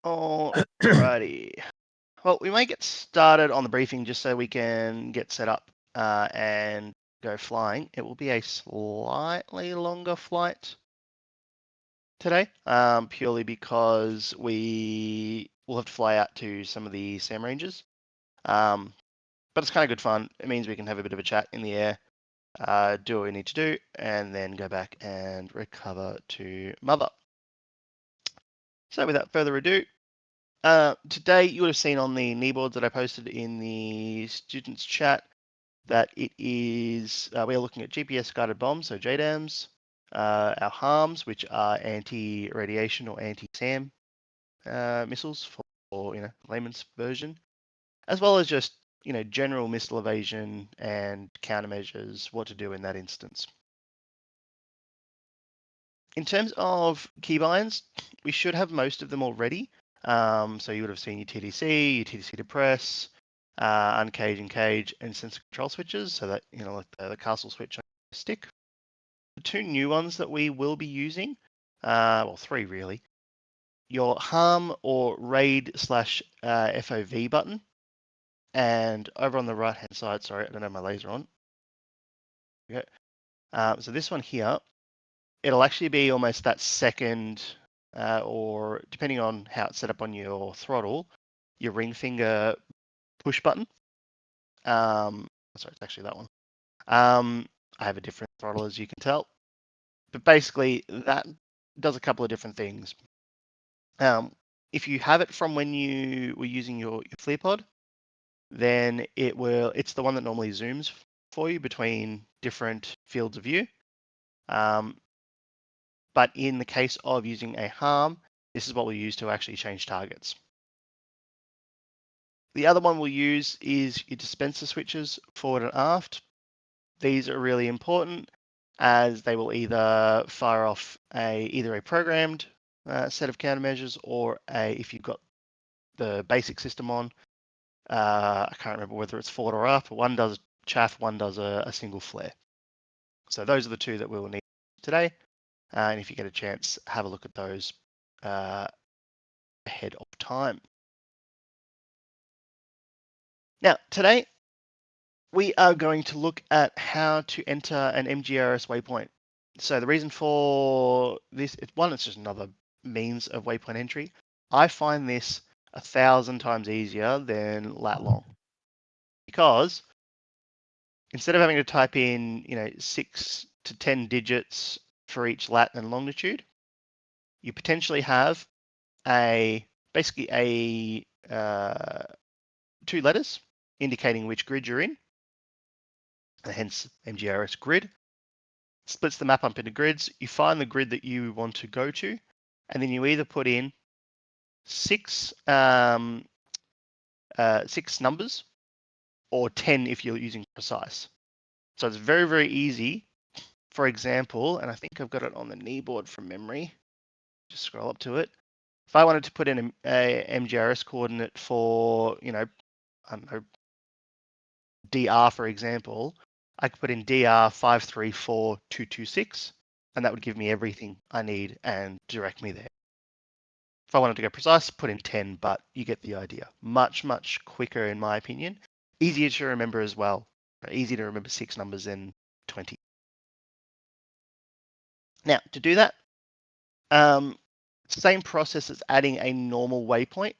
Alrighty. Well, we may get started on the briefing just so we can get set up and go flying. It will be a slightly longer flight today, purely because we will have to fly out to some of the SAM ranges. But it's kind of good fun. It means we can have a bit of a chat in the air, do what we need to do, and then go back and recover to Mother. So without further ado, today you would have seen on the kneeboards that I posted in the students chat that it is, we are looking at GPS guided bombs, so JDAMs, our harms, which are anti-radiation or anti-SAM missiles for layman's version, as well as just general missile evasion and countermeasures, what to do in that instance. In terms of keybinds, we should have most of them already. So you would have seen your TDC to press, uncage and cage, and sensor control switches. So that like the castle switch on the stick. The two new ones that we will be using, well, three really. Your harm or raid / FOV button, and over on the right hand side. Sorry, I don't have my laser on. Okay. So this one here, it'll actually be almost that second, or depending on how it's set up on your throttle, your ring finger push button. Sorry, it's actually that one. I have a different throttle, as you can tell. But basically, that does a couple of different things. If you have it from when you were using your FLIR then it's the one that normally zooms for you between different fields of view. But in the case of using a harm, this is what we use to actually change targets. The other one we'll use is your dispenser switches forward and aft. These are really important as they will either fire off either a programmed set of countermeasures or if you've got the basic system on, I can't remember whether it's forward or aft, but one does chaff, one does a single flare. So those are the two that we will need today. And if you get a chance, have a look at those ahead of time. Now, today, we are going to look at how to enter an MGRS waypoint. So the reason for this, it's just another means of waypoint entry. I find this 1,000 times easier than lat long, because instead of having to type in 6 to 10 digits for each lat and longitude, you potentially have basically 2 letters indicating which grid you're in, hence MGRS grid. Splits the map up into grids. You find the grid that you want to go to, and then you either put in 6 numbers or 10 if you're using precise. So it's very, very easy. For example, and I think I've got it on the kneeboard from memory. Just scroll up to it. If I wanted to put in a MGRS coordinate for, I don't know, DR, for example, I could put in DR 534226, and that would give me everything I need and direct me there. If I wanted to go precise, put in 10, but you get the idea. Much, much quicker, in my opinion. Easier to remember as well. Easy to remember 6 numbers than 20. Now, to do that, same process as adding a normal waypoint.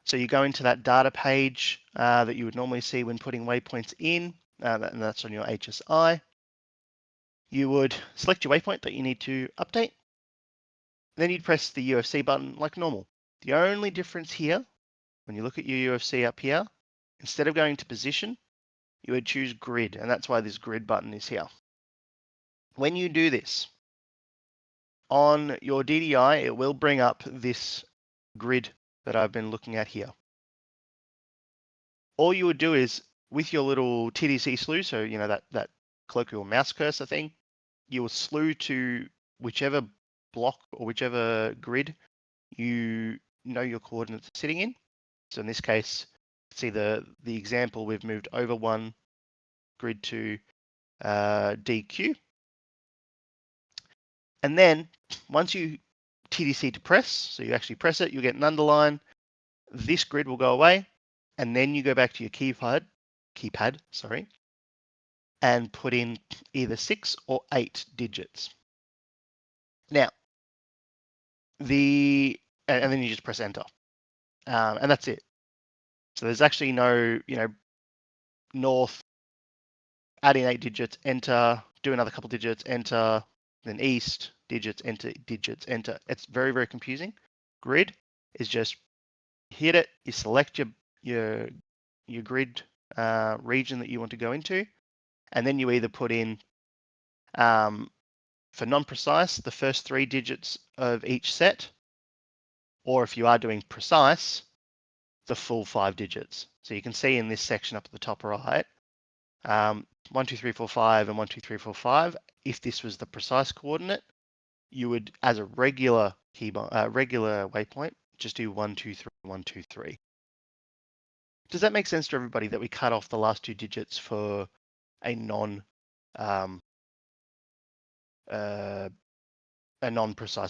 So you go into that data page that you would normally see when putting waypoints in, and that's on your HSI. You would select your waypoint that you need to update. Then you'd press the UFC button like normal. The only difference here, when you look at your UFC up here, instead of going to position, you would choose grid, and that's why this grid button is here. When you do this, on your DDI, it will bring up this grid that I've been looking at here. All you would do is, with your little TDC slew, so that colloquial mouse cursor thing, you will slew to whichever block or whichever grid you know your coordinates are sitting in. So in this case, see the example, we've moved over one grid to DQ. And then once you TDC to press, so you actually press it, you'll get an underline. This grid will go away, and then you go back to your keypad, sorry, and put in either 6 or 8 digits. Now, and then you just press enter, and that's it. So there's actually no, north, add in 8 digits, enter, do another couple digits, enter, then east, digits, enter, digits, enter. It's very, very confusing. Grid is just hit it, you select your grid region that you want to go into, and then you either put in, for non-precise, the first 3 digits of each set, or if you are doing precise, the full 5 digits. So you can see in this section up at the top right, 1, 2, 3, 4, 5, and 1, 2, 3, 4, 5. If this was the precise coordinate, you would, as a regular regular waypoint, just do 1, 2, 3, 1, 2, 3. Does that make sense to everybody that we cut off the last 2 digits for a non-precise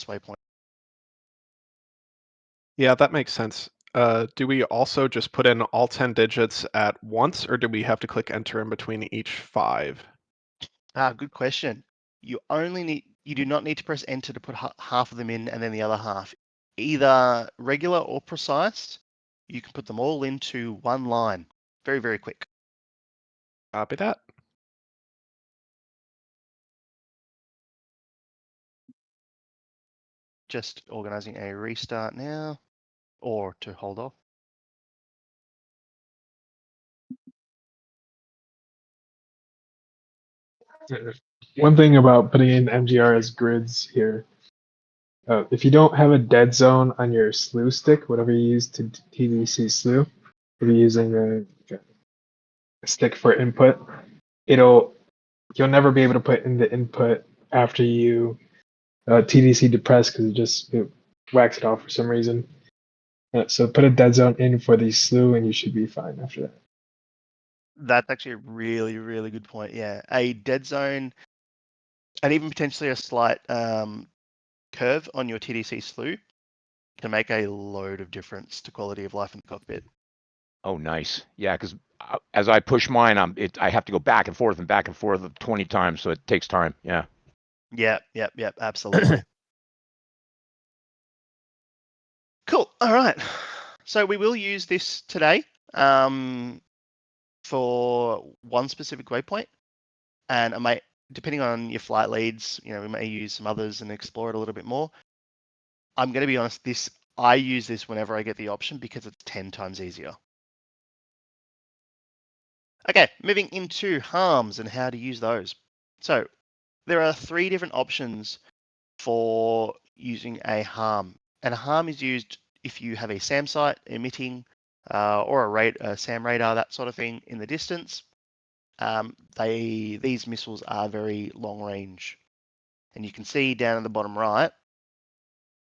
waypoint? Yeah, that makes sense. Do we also just put in all 10 digits at once, or do we have to click enter in between each 5? Good question. You do not need to press enter to put half of them in and then the other half. Either regular or precise, you can put them all into one line. Very, very quick. Copy that. Just organizing a restart now, or to hold off. One thing about putting in MGRS grids here, if you don't have a dead zone on your slew stick, whatever you use to TDC slew, if you're using a stick for input, you'll never be able to put in the input after you TDC depress because it whacks it off for some reason. So put a dead zone in for the slew and you should be fine after that. That's actually a really, really good point. Yeah, a dead zone and even potentially a slight curve on your TDC slew can make a load of difference to quality of life in the cockpit. Oh, nice. Yeah, because as I push mine, I have to go back and forth 20 times, so it takes time. Yeah. Yep, absolutely. Cool. All right. So we will use this today for one specific waypoint, and I might, depending on your flight leads, we may use some others and explore it a little bit more. I'm going to be honest, I use this whenever I get the option because it's 10 times easier. Okay, moving into harms and how to use those. So there are 3 different options for using a harm. And a harm is used if you have a SAM site emitting or a SAM radar, that sort of thing in the distance. These missiles are very long range. And you can see down in the bottom right,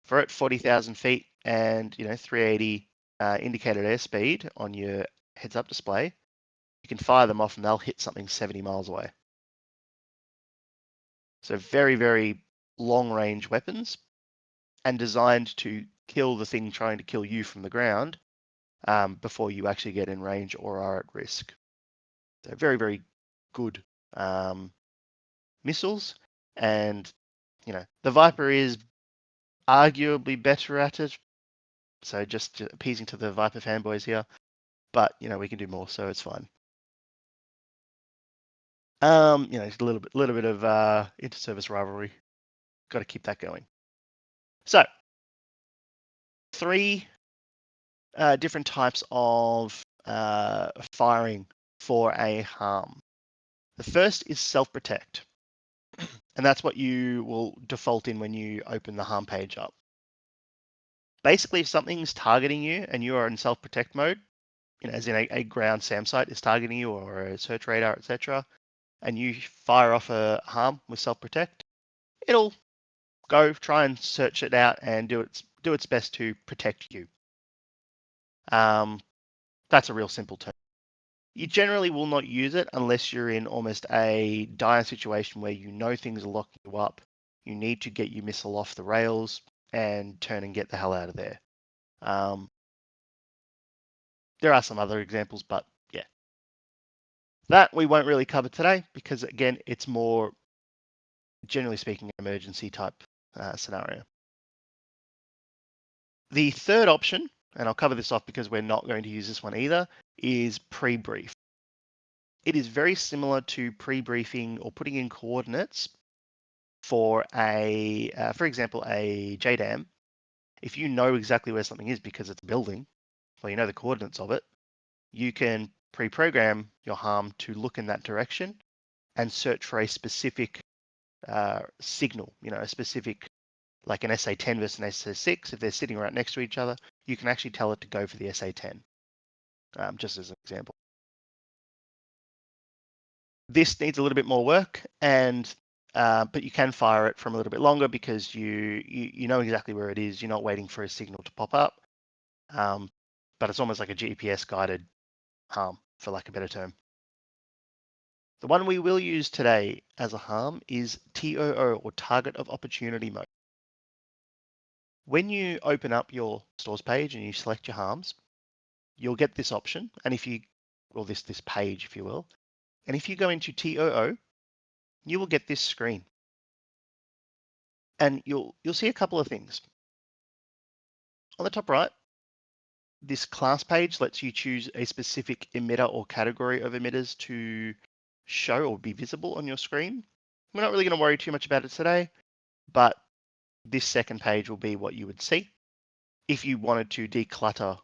for at 40,000 feet and 380 indicated airspeed on your heads-up display, you can fire them off and they'll hit something 70 miles away. So very, very long-range weapons and designed to kill the thing trying to kill you from the ground before you actually get in range or are at risk. So very, very good missiles. And, the Viper is arguably better at it. So just appeasing to the Viper fanboys here. But, we can do more, so it's fine. It's a little bit of inter-service rivalry. Got to keep that going. So, 3 different types of firing for a harm. The first is self-protect, and that's what you will default in when you open the harm page up. Basically, if something's targeting you and you are in self-protect mode, as in a ground SAM site is targeting you or a search radar, etc., and you fire off a harm with self-protect, it'll go try and search it out and do its best to protect you. That's a real simple term. You generally will not use it unless you're in almost a dire situation where things are locking you up. You need to get your missile off the rails. and turn and get the hell out of there. There are some other examples, but yeah. That we won't really cover today because, again, it's more, generally speaking, emergency type scenario. The third option, and I'll cover this off because we're not going to use this one either, is pre-brief. It is very similar to pre-briefing or putting in coordinates for for example, a JDAM. If you know exactly where something is because it's a building, or you know the coordinates of it, you can pre-program your harm to look in that direction and search for a specific signal, a specific, like an SA10 versus an SA6. If they're sitting right next to each other, you can actually tell it to go for the SA10, just as an example. This needs a little bit more work, but you can fire it from a little bit longer because you know exactly where it is. You're not waiting for a signal to pop up, but it's almost like a GPS guided harm, for lack of a better term. The one we will use today as a harm is TOO, or Target of Opportunity Mode. When you open up your stores page and you select your harms, you'll get this option, and this page, if you will. And if you go into TOO, you will get this screen. And you'll see a couple of things. On the top right, this class page lets you choose a specific emitter or category of emitters to show or be visible on your screen. We're not really going to worry too much about it today, but this second page will be what you would see if you wanted to declutter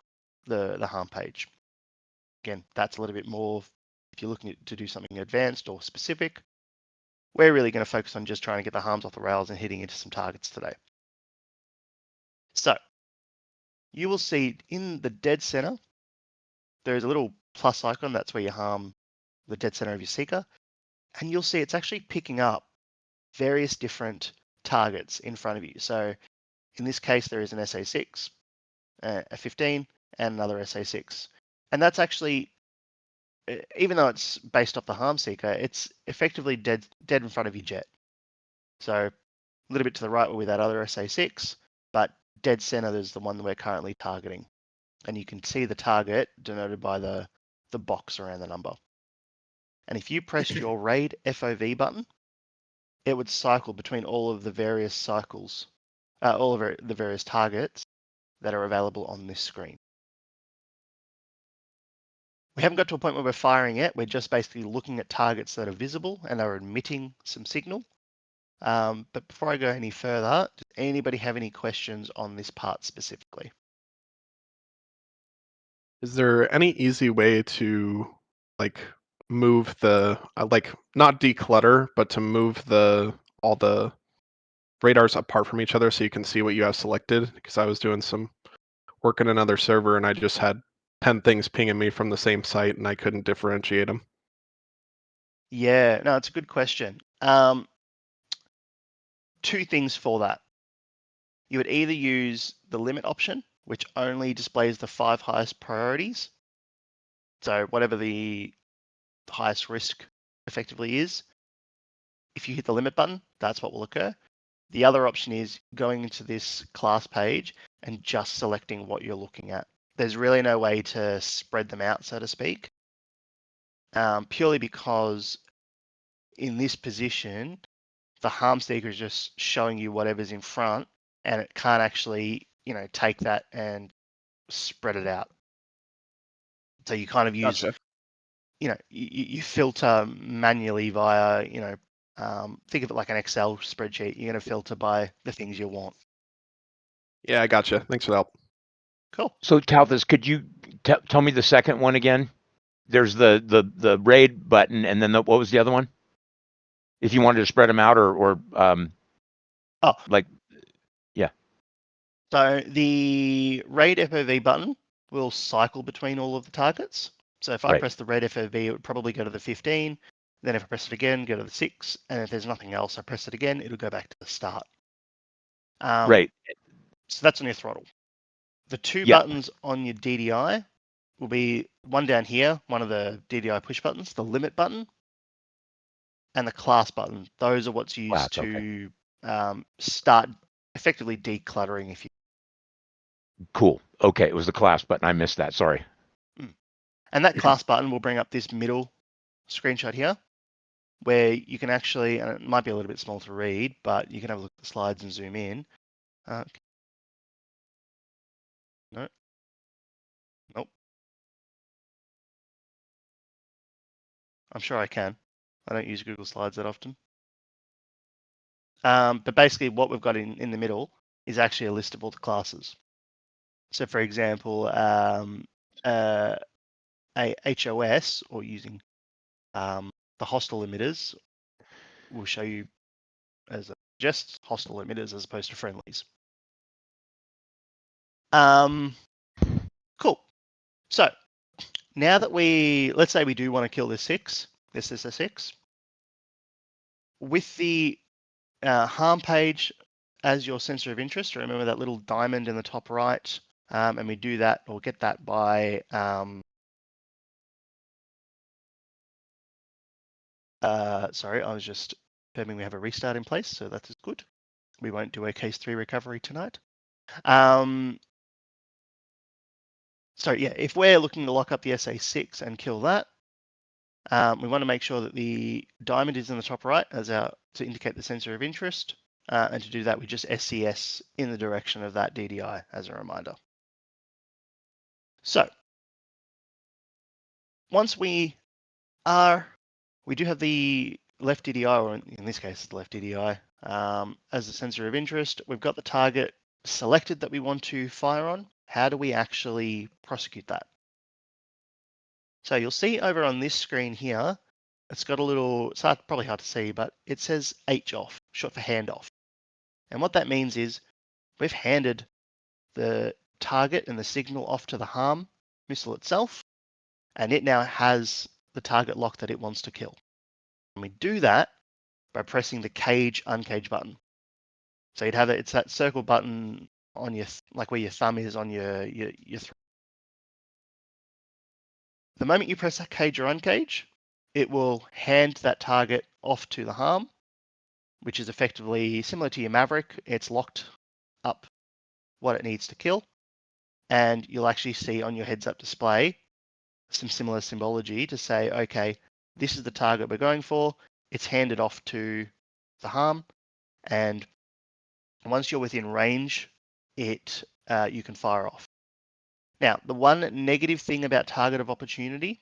the harm page. Again, that's a little bit more if you're looking to do something advanced or specific. We're really going to focus on just trying to get the harms off the rails and hitting into some targets today. So you will see in the dead center, there's a little plus icon. That's where you harm the dead center of your seeker. And you'll see it's actually picking up various different targets in front of you. So in this case, there is an SA6, a 15, and another SA6. And that's actually, even though it's based off the harm seeker, it's effectively dead in front of your jet. So a little bit to the right will be that other SA6, but dead center is the one that we're currently targeting. And you can see the target denoted by the box around the number. And if you pressed your RAID FOV button, it would cycle between all of the various cycles, all of the various targets that are available on this screen. We haven't got to a point where we're firing yet. We're just basically looking at targets that are visible and are emitting some signal. But before I go any further, does anybody have any questions on this part specifically? Is there any easy way to move the not declutter, but to move all the radars apart from each other so you can see what you have selected? Because I was doing some work in another server and I just had 10 things pinging me from the same site and I couldn't differentiate them. Yeah, no, it's a good question. Two things for that. You would either use the limit option, which only displays the 5 highest priorities. So whatever the highest risk effectively is, if you hit the limit button, that's what will occur. The other option is going into this class page and just selecting what you're looking at. There's really no way to spread them out, so to speak, purely because in this position, the harm seeker is just showing you whatever's in front, and it can't actually, take that and spread it out. So you kind of use, Gotcha. you filter manually via, think of it like an Excel spreadsheet. You're going to filter by the things you want. Yeah, I gotcha. Thanks for the help. Cool. So Talthus, could you tell me the second one again? There's the RAID button, and then what was the other one? If you wanted to spread them out yeah. So the RAID FOV button will cycle between all of the targets. So if I press the RAID FOV, it would probably go to the 15. Then if I press it again, go to the 6. And if there's nothing else, I press it again, it'll go back to the start. Right. So that's on your throttle. The two buttons on your DDI will be one down here, one of the DDI push buttons, the limit button, and the class button. Those are what's used to start effectively decluttering if you. Cool. Okay, it was the class button. I missed that. Sorry. And that class button will bring up this middle screenshot here, where you can actually, and it might be a little bit small to read, but you can have a look at the slides and zoom in. No. Nope. I'm sure I can. I don't use Google Slides that often. But basically what we've got in the middle is actually a list of all the classes. So for example, a HOS, or using the hostile emitters, will show you as just hostile emitters as opposed to friendlies. Cool. So now that let's say we do want to kill this SSX, with the harm page as your sensor of interest, remember that little diamond in the top right, and we do that or get that by sorry, I was just confirming we have a restart in place, so that is good. We won't do a case 3 recovery tonight. So yeah, if we're looking to lock up the SA6 and kill that, we want to make sure that the diamond is in the top right to indicate the sensor of interest. And to do that, we just SCS in the direction of that DDI as a reminder. So once we do have the left DDI, or in this case, the left DDI, as the sensor of interest. We've got the target selected that we want to fire on. How do we actually prosecute that? So you'll see over on this screen here, it's got a little, it's probably hard to see, but it says HOFF, short for handoff. And what that means is we've handed the target and the signal off to the harm missile itself, and it now has the target lock that it wants to kill. And we do that by pressing the cage uncage button. So you'd have it's that circle button on your, like where your thumb is on your The moment you press that cage or uncage, it will hand that target off to the harm, which is effectively similar to your Maverick. It's locked up what it needs to kill, and you'll actually see on your heads-up display some similar symbology to say, okay, this is the target we're going for. It's handed off to the harm, and once you're within range, you can fire off. Now, the one negative thing about target of opportunity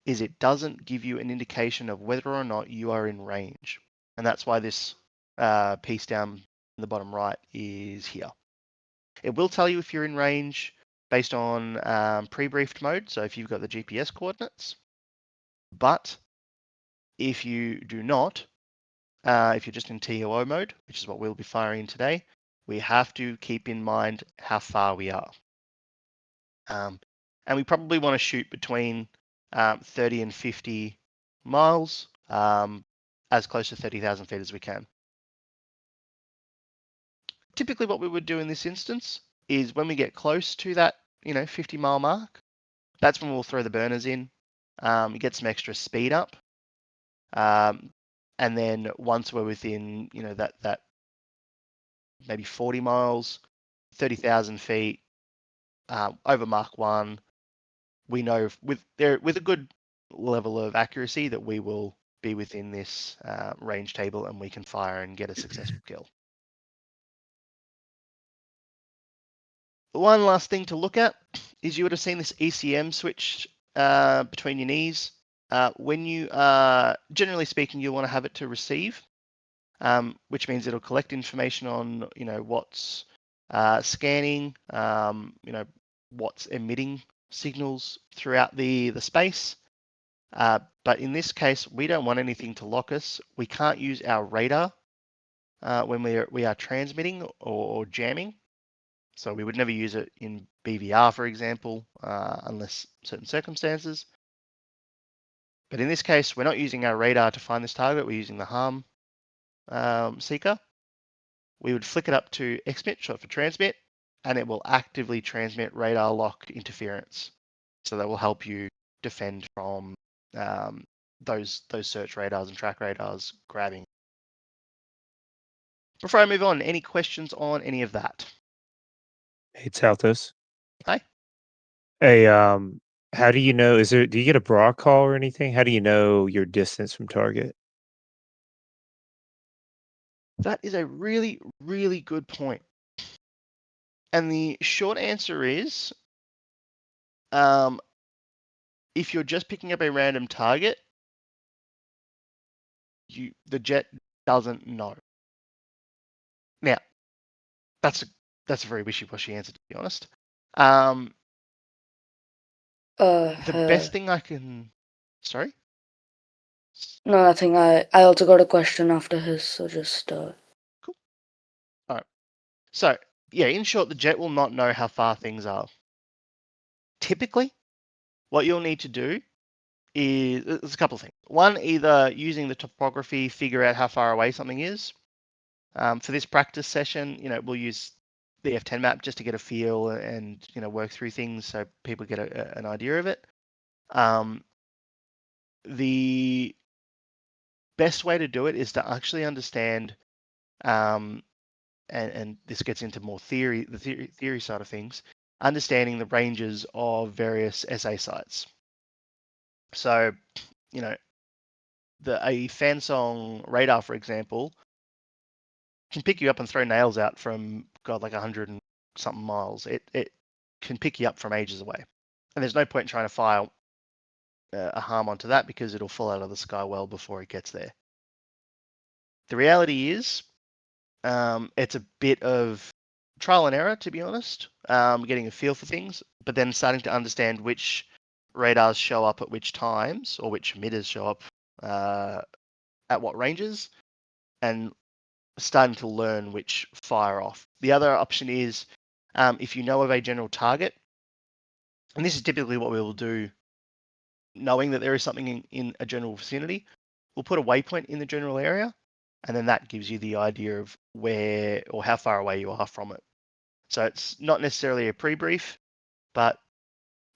is it doesn't give you an indication of whether or not you are in range. And that's why this piece down in the bottom right is here. It will tell you if you're in range based on pre-briefed mode, so if you've got the GPS coordinates. But if you do not, if you're just in TOO mode, which is what we'll be firing today, we have to keep in mind how far we are. And we probably want to shoot between 30 and 50 miles, as close to 30,000 feet as we can. Typically what we would do in this instance is when we get close to that 50-mile mark, that's when we'll throw the burners in, get some extra speed up, and then once we're within that maybe 40 miles, 30,000 feet, over Mach 1, we know with a good level of accuracy that we will be within this range table and we can fire and get a successful kill. One last thing to look at is you would have seen this ECM switch between your knees. When you generally speaking, you want to have it to receive, which means it'll collect information on what's scanning, what's emitting signals throughout the space. But in this case, we don't want anything to lock us. We can't use our radar when we are transmitting or jamming. So we would never use it in BVR, for example, unless certain circumstances. But in this case, we're not using our radar to find this target. We're using the harm seeker. We would flick it up to XMIT, short for transmit, and it will actively transmit radar lock interference. So that will help you defend from those search radars and track radars grabbing. Before I move on, any questions on any of that? Hey, Taltos. Hi. Hey, how do you know, do you get a broad call or anything? How do you know your distance from target? That is a really, really good point. And the short answer is, if you're just picking up a random target, the jet doesn't know. Now, that's a very wishy-washy answer, to be honest. The best thing I can... Sorry? No, nothing. I also got a question after his, so just Cool. All right. So, yeah, in short, the jet will not know how far things are. Typically, what you'll need to do is, there's a couple of things. One, either using the topography, figure out how far away something is. For this practice session, we'll use the F10 map just to get a feel and, work through things so people get an idea of it. The best way to do it is to actually understand, and this gets into more theory side of things, understanding the ranges of various SA sites. So, a Fansong radar, for example, can pick you up and throw nails out from, God, like 100 and something miles. It can pick you up from ages away. And there's no point in trying to fire a harm onto that because it'll fall out of the sky well before it gets there. The reality is, it's a bit of trial and error, to be honest, getting a feel for things, but then starting to understand which radars show up at which times or which emitters show up at what ranges, and starting to learn which fire off. The other option is, if you know of a general target, and this is typically what we will do, knowing that there is something in a general vicinity, we'll put a waypoint in the general area, and then that gives you the idea of where or how far away you are from it. So it's not necessarily a pre-brief, but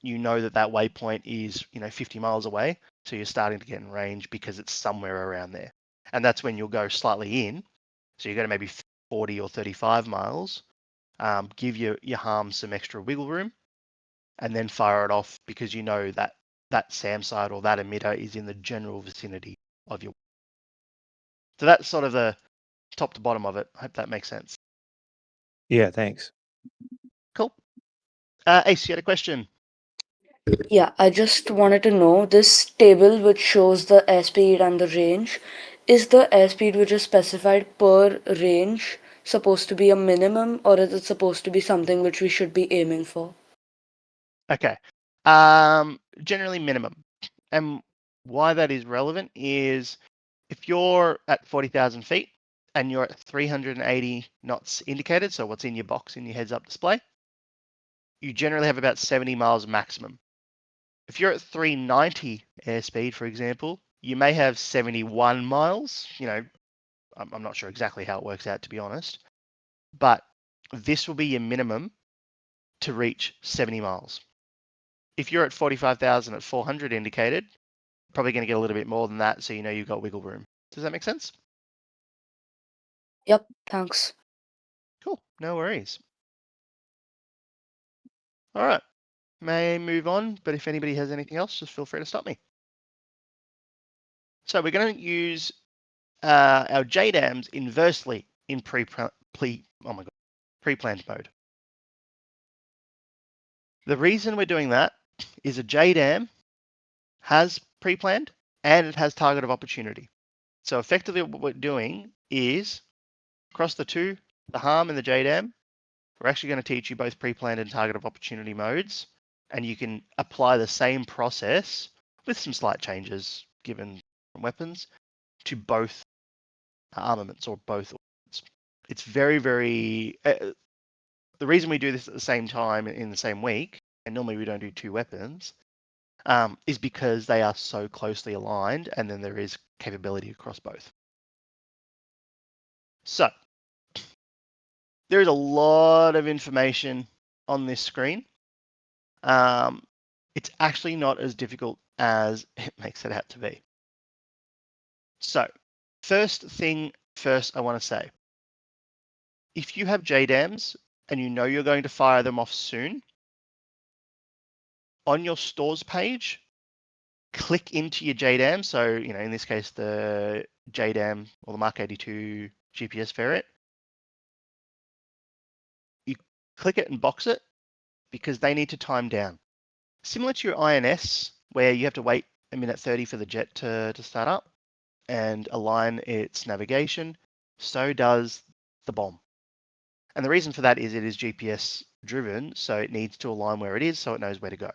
you know that waypoint is 50 miles away, so you're starting to get in range because it's somewhere around there. And that's when you'll go slightly in, so you go to maybe 40 or 35 miles, give your harm some extra wiggle room, and then fire it off because you know that SAM site or that emitter is in the general vicinity of your. So that's sort of the top to bottom of it. I hope that makes sense. Yeah, thanks. Cool. Ace, you had a question? yeah, I just wanted to know this table which shows the airspeed and the range. Is the airspeed which is specified per range supposed to be a minimum, or is it supposed to be something which we should be aiming for? Okay. Generally minimum. And why that is relevant is if you're at 40,000 feet and you're at 380 knots indicated, so what's in your box in your heads-up display, you generally have about 70 miles maximum. If you're at 390 airspeed, for example, you may have 71 miles. I'm not sure exactly how it works out, to be honest, but this will be your minimum to reach 70 miles. If you're at 45,000 at 400 indicated, probably going to get a little bit more than that, so you've got wiggle room. Does that make sense? Yep, thanks. Cool, no worries. All right, may move on, but if anybody has anything else, just feel free to stop me. So we're going to use our JDAMs inversely in pre-planned mode. The reason we're doing that is a JDAM has pre-planned and it has target of opportunity. So effectively what we're doing is across the two, the harm and the JDAM, we're actually going to teach you both pre-planned and target of opportunity modes, and you can apply the same process with some slight changes given weapons to both armaments or both. It's very, very. The reason we do this at the same time in the same week, and normally we don't do two weapons, is because they are so closely aligned, and then there is capability across both. So there is a lot of information on this screen. It's actually not as difficult as it makes it out to be. So first thing first, I want to say, if you have JDAMs and you know you're going to fire them off soon, on your stores page, click into your JDAM. So, in this case, the JDAM or the Mark 82 GPS variant. You click it and box it because they need to time down. Similar to your INS, where you have to wait a minute 30 for the jet to start up and align its navigation, so does the bomb. And the reason for that is it is GPS driven, so it needs to align where it is so it knows where to go.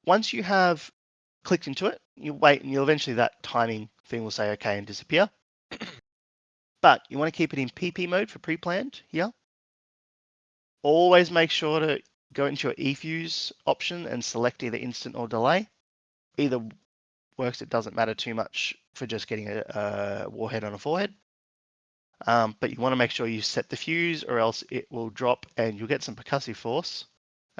Once you have clicked into it, you wait and eventually that timing thing will say okay and disappear. But you want to keep it in PP mode for pre-planned here. Always make sure to go into your eFuse option and select either instant or delay. Either works, it doesn't matter too much for just getting a warhead on a forehead. But you want to make sure you set the fuse or else it will drop and you'll get some percussive force,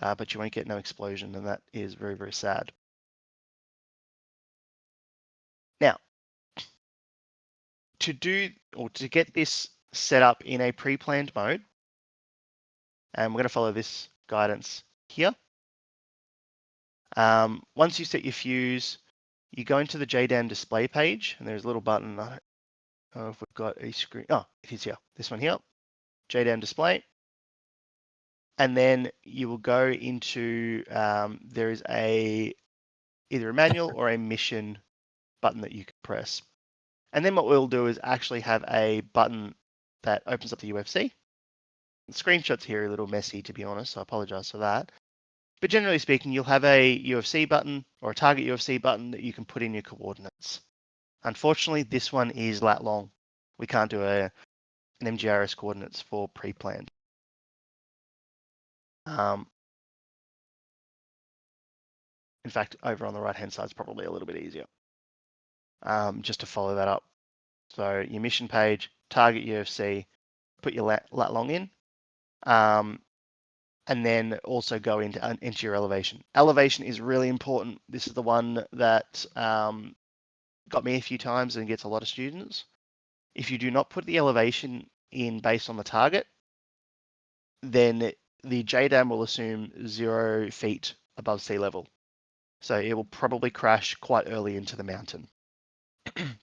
but you won't get no explosion, and that is very, very sad. Now, to get this set up in a pre-planned mode, and we're going to follow this guidance here. Once you set your fuse, you go into the JDAM display page, and there's a little button. I don't know if we've got a screen. Oh, it is here. This one here, JDAM display. And then you will go into, there is either a manual or a mission button that you can press. And then what we'll do is actually have a button that opens up the UFC. The screenshots here are a little messy, to be honest, so I apologize for that. But generally speaking, you'll have a UFC button or a target UFC button that you can put in your coordinates. Unfortunately, this one is lat long. We can't do an MGRS coordinates for pre-planned. In fact, over on the right-hand side is probably a little bit easier. Just to follow that up. So your mission page, target UFC, put your lat long in, and then also go into your elevation. Elevation is really important. This is the one that got me a few times and gets a lot of students. If you do not put the elevation in based on the target, then the JDAM will assume 0 feet above sea level. So it will probably crash quite early into the mountain,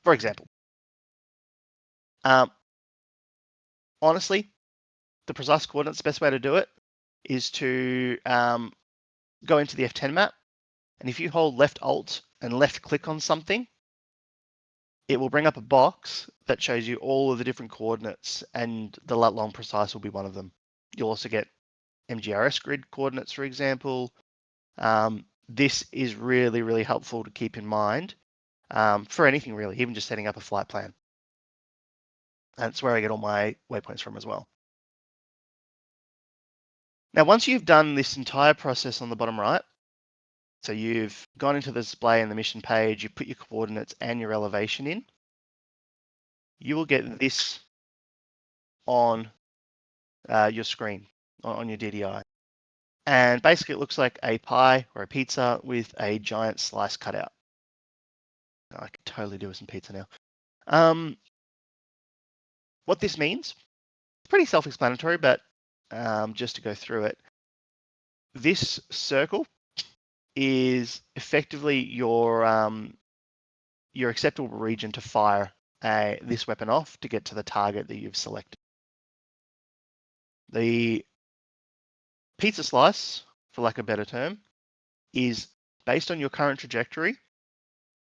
for example. Honestly, the precise coordinates, the best way to do it is to go into the F10 map, and if you hold left Alt and left click on something, it will bring up a box that shows you all of the different coordinates, and the lat long precise will be one of them. You'll also get MGRS grid coordinates, for example. This is really, really helpful to keep in mind for anything really, even just setting up a flight plan. That's where I get all my waypoints from as well. Now, once you've done this entire process on the bottom right, so you've gone into the display and the mission page, you put your coordinates and your elevation in, you will get this on your screen, on your DDI. And basically it looks like a pie or a pizza with a giant slice cut out. I could totally do with some pizza now. What this means, it's pretty self-explanatory, but just to go through it, this circle is effectively your acceptable region to fire this weapon off to get to the target that you've selected. The pizza slice, for lack of a better term, is based on your current trajectory,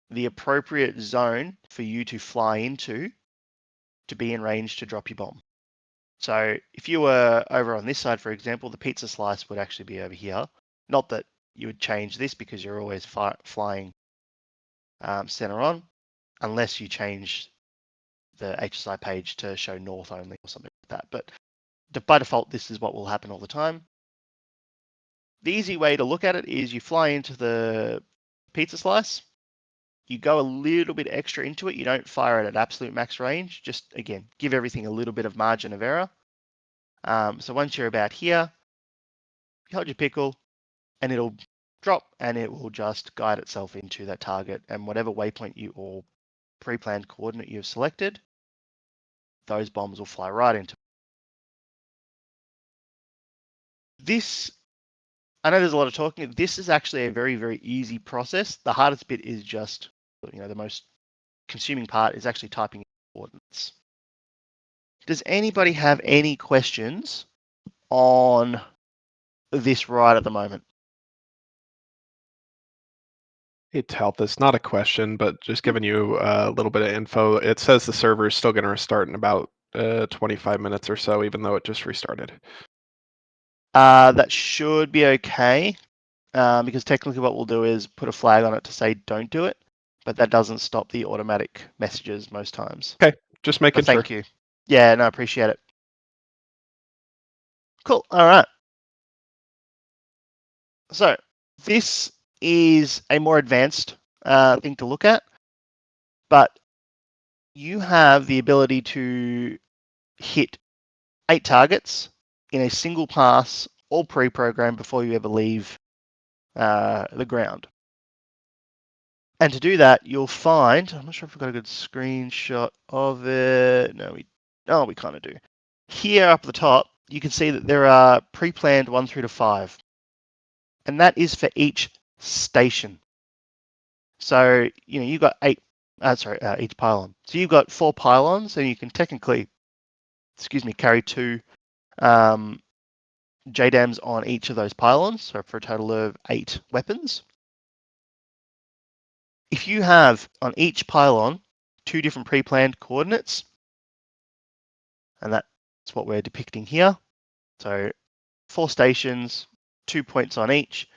the appropriate zone for you to fly into to be in range to drop your bomb. So if you were over on this side, for example, the pizza slice would actually be over here. Not that you would change this because you're always flying center on, unless you change the HSI page to show north only or something like that. But by default, this is what will happen all the time. The easy way to look at it is you fly into the pizza slice, you go a little bit extra into it. You don't fire it at absolute max range. Just, again, give everything a little bit of margin of error. So once you're about here, you hold your pickle and it'll drop and it will just guide itself into that target, and whatever waypoint you or pre-planned coordinate you've selected, those bombs will fly right into. This, I know there's a lot of talking. This is actually a very, very easy process. The hardest bit is just, the most consuming part is actually typing in coordinates. Does anybody have any questions on this right at the moment? Hate to help this, not a question, but just giving you a little bit of info. It says the server is still going to restart in about 25 minutes or so, even though it just restarted. That should be okay, because technically what we'll do is put a flag on it to say don't do it, but that doesn't stop the automatic messages most times. Okay, just making sure. Thank you. Yeah, no, I appreciate it. Cool. All right. So this is a more advanced thing to look at, but you have the ability to hit 8 targets in a single pass, all pre-programmed before you ever leave the ground. And to do that, you'll find, I'm not sure if we've got a good screenshot of it. No, we kind of do. Here up at the top, you can see that there are pre-planned 1 through to 5. And that is for each station. So, you've got each pylon. So you've got 4 pylons, and you can technically, carry 2 JDAMs on each of those pylons, so for a total of 8 weapons. If you have on each pylon 2 different pre-planned coordinates, and that's what we're depicting here, so 4 stations, 2 points on each,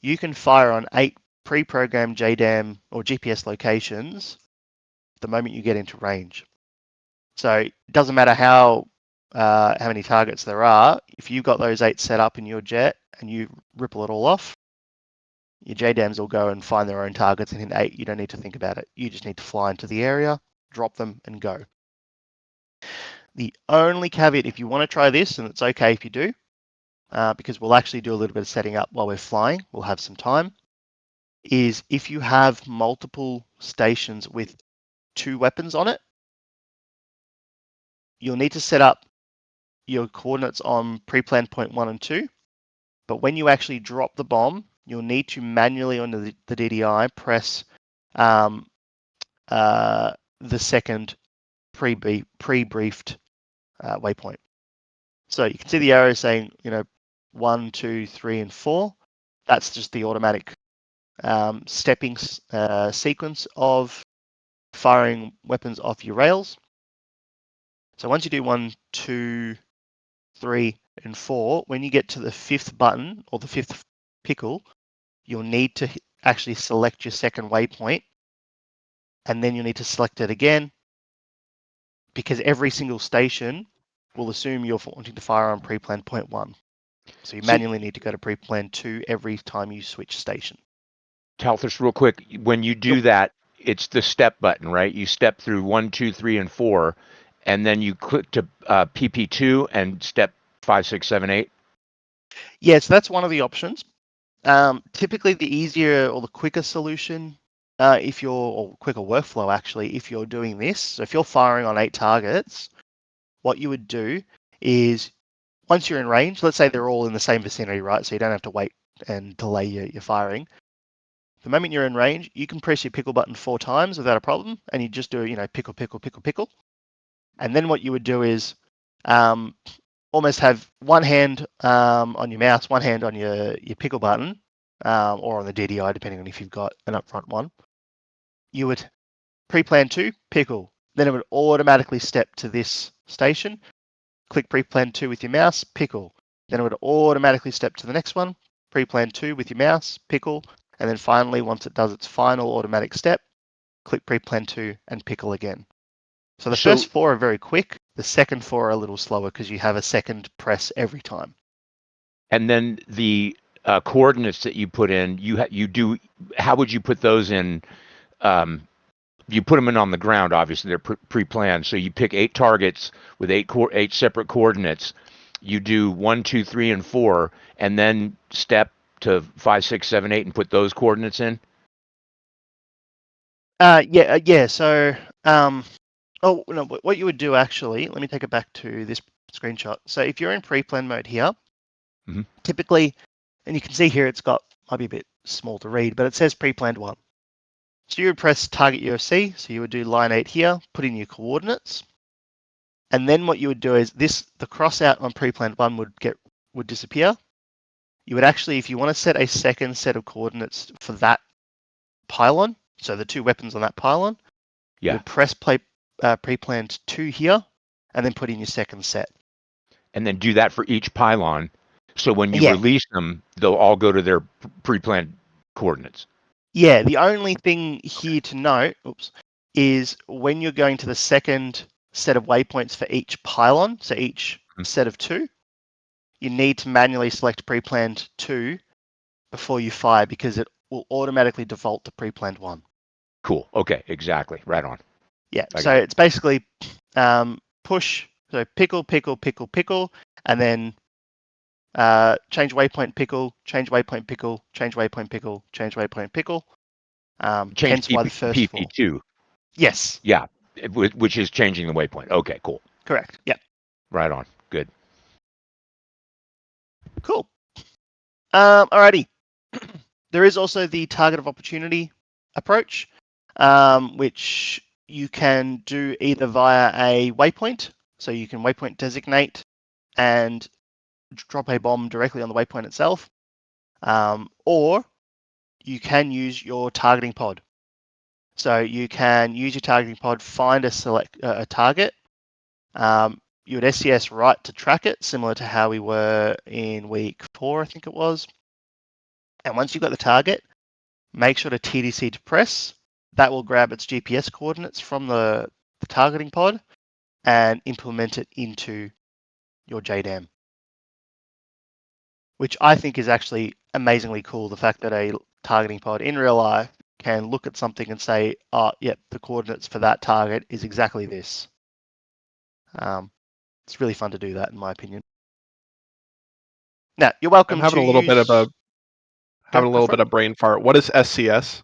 you can fire on 8 pre-programmed JDAM or GPS locations the moment you get into range. So it doesn't matter how many targets there are. If you've got those 8 set up in your jet and you ripple it all off, your JDAMs will go and find their own targets and hit 8. You don't need to think about it. You just need to fly into the area, drop them, and go. The only caveat, if you want to try this, and it's okay if you do, because we'll actually do a little bit of setting up while we're flying, we'll have some time, is if you have multiple stations with 2 weapons on it, you'll need to set up your coordinates on pre-planned point 1 and 2. But when you actually drop the bomb, you'll need to manually on the DDI press the second pre-briefed waypoint. So you can see the arrow saying, 1, 2, 3, and 4. That's just the automatic stepping sequence of firing weapons off your rails. So once you do 1, 2, 3, and 4, when you get to the 5th button or the 5th pickle, you'll need to actually select your second waypoint, and then you'll need to select it again, because every single station will assume you're wanting to fire on pre-planned point 1. So you manually need to go to pre-planned 2 every time you switch station. Talthus, real quick, when you do that, it's the step button, right? You step through 1, 2, 3, and 4, and then you click to PP2 and step 5, 6, 7, 8. Yeah, so that's one of the options. Typically, the easier or the quicker solution, or quicker workflow actually, if you're doing this. So if you're firing on 8 targets, what you would do is once you're in range, let's say they're all in the same vicinity, right? So you don't have to wait and delay your firing. The moment you're in range, you can press your pickle button 4 times without a problem, and you just do, pickle, pickle, pickle, pickle. And then what you would do is almost have one hand on your mouse, one hand on your pickle button, or on the DDI, depending on if you've got an upfront one. You would pre-plan 2, pickle. Then it would automatically step to this station. Click pre-plan 2 with your mouse, pickle. Then it would automatically step to the next one. Pre-plan 2 with your mouse, pickle. And then finally, once it does its final automatic step, click pre-plan 2 and pickle again. So the first 4 are very quick. The second 4 are a little slower because you have a second press every time. And then the coordinates that you put in, you do. How would you put those in? You put them in on the ground. Obviously, they're pre-planned. So you pick 8 targets with 8 separate coordinates. You do 1, 2, 3, and 4, and then step to 5, 6, 7, 8, and put those coordinates in. Yeah. So Oh, no, what you would do actually, let me take it back to this screenshot. So if you're in pre-plan mode here, typically, and you can see here it's got, might be a bit small to read, but it says pre-planned 1. So you would press target UFC, so you would do line 8 here, put in your coordinates, and then what you would do is the cross out on pre-planned 1 would disappear. You would actually, if you want to set a second set of coordinates for that pylon, so the 2 weapons on that pylon, you would press pre-planned 2 here, and then put in your second set. And then do that for each pylon. So when you release them, they'll all go to their pre-planned coordinates. Yeah, the only thing here to note, is when you're going to the second set of waypoints for each pylon, so each set of 2, you need to manually select pre-planned 2 before you fire because it will automatically default to pre-planned 1. Cool. Okay, exactly. Right on. Yeah, so it's basically push, so pickle, and then change waypoint pickle, change waypoint pickle, change waypoint pickle, change waypoint pickle. Hence why the first PP2. Yes. Yeah, which is changing the waypoint. Okay, cool. Correct. Yeah. Right on. Good. Cool. Alrighty. There is also the target of opportunity approach, which you can do either via a waypoint. So you can waypoint designate and drop a bomb directly on the waypoint itself, or you can use your targeting pod. So you can use your targeting pod, find a target. You would SCS right to track it, similar to how we were in week 4, I think it was. And once you've got the target, make sure to TDC to press. That will grab its GPS coordinates from the targeting pod and implement it into your JDAM, which I think is actually amazingly cool. The fact that a targeting pod in real life can look at something and say, oh, yep, the coordinates for that target is exactly this. It's really fun to do that, in my opinion. Now, you're welcome I'm having to a little bit of a brain fart. What is SCS?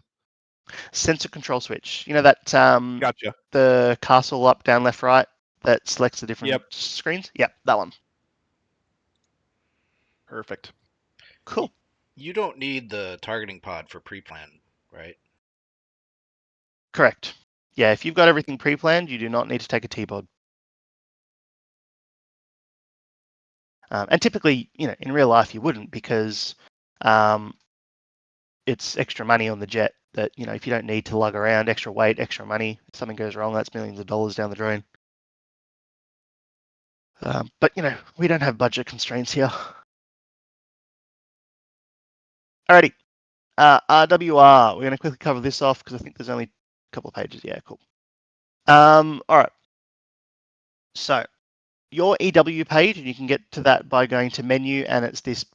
Sensor control switch. You know that Gotcha. the castle up, down, left, right that selects the different screens? Yep, that one. Perfect. Cool. You don't need the targeting pod for pre-plan, right? Correct. Yeah, if you've got everything pre-planned, you do not need to take a T-pod. And typically, in real life, you wouldn't because it's extra money on the jet that, if you don't need to lug around, extra weight, extra money, if something goes wrong, that's millions of dollars down the drain. But, we don't have budget constraints here. Alrighty. RWR. We're going to quickly cover this off because I think there's only a couple of pages. Yeah, cool. All right. So your EW page, and you can get to that by going to menu, and it's this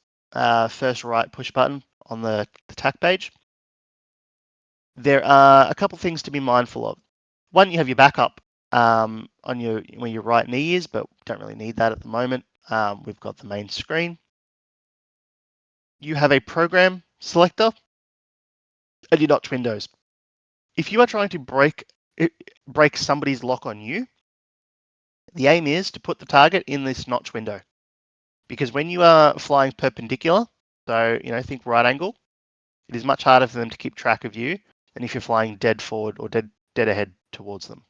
first right push button on the TAC page. There are a couple of things to be mindful of. One, you have your backup on where your right knee is, but don't really need that at the moment. We've got the main screen. You have a program selector and your notch windows. If you are trying to break somebody's lock on you, the aim is to put the target in this notch window, because when you are flying perpendicular, so think right angle, it is much harder for them to keep track of you than if you're flying dead forward or dead ahead towards them.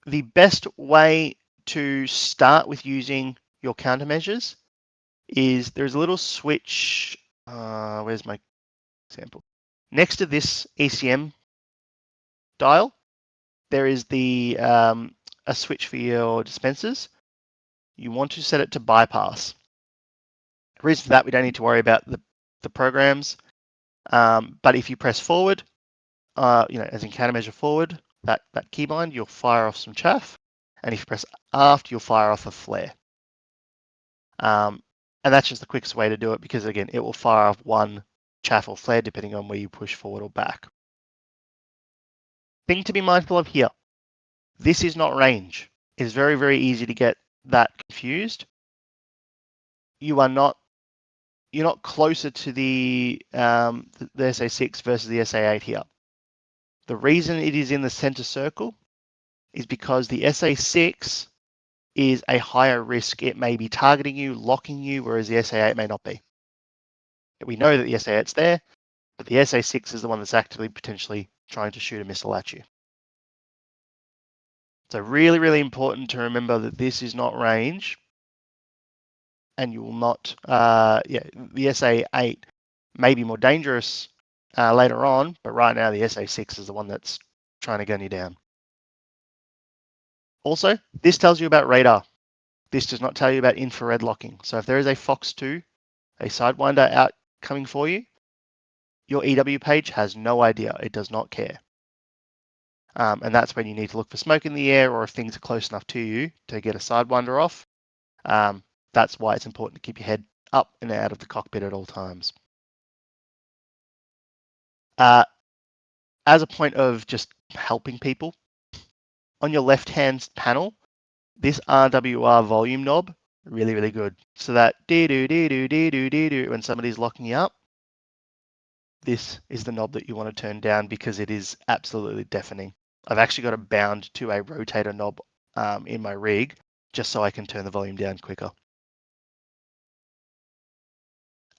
The best way to start with using your countermeasures is there's a little switch. Where's my example? Next to this ECM dial, there is a switch for your dispensers. You want to set it to bypass. The reason for that, we don't need to worry about the programs. But if you press forward, as in countermeasure forward, that keybind, you'll fire off some chaff. And if you press aft, you'll fire off a flare. And that's just the quickest way to do it because, again, it will fire off one chaff or flare depending on where you push forward or back. Thing to be mindful of here, this is not range. It's very, very easy to get that confused. You're not closer to the SA6 versus the SA8 here. The reason it is in the center circle is because the SA6 is a higher risk. It may be targeting you, locking you, whereas the SA8 may not be. We know that the SA8's there, but the SA6 is the one that's actively potentially trying to shoot a missile at you. So really, really important to remember that this is not range, and you will not, the SA8 may be more dangerous later on, but right now the SA6 is the one that's trying to gun you down. Also, this tells you about radar. This does not tell you about infrared locking. So if there is a Fox 2, a Sidewinder out coming for you, your EW page has no idea. It does not care. And that's when you need to look for smoke in the air, or if things are close enough to you to get a Sidewinder off. That's why it's important to keep your head up and out of the cockpit at all times. As a point of just helping people, on your left-hand panel, this RWR volume knob, really, really good. So that dee-doo, when somebody's locking you up, this is the knob that you want to turn down because it is absolutely deafening. I've actually got it bound to a rotator knob in my rig just so I can turn the volume down quicker.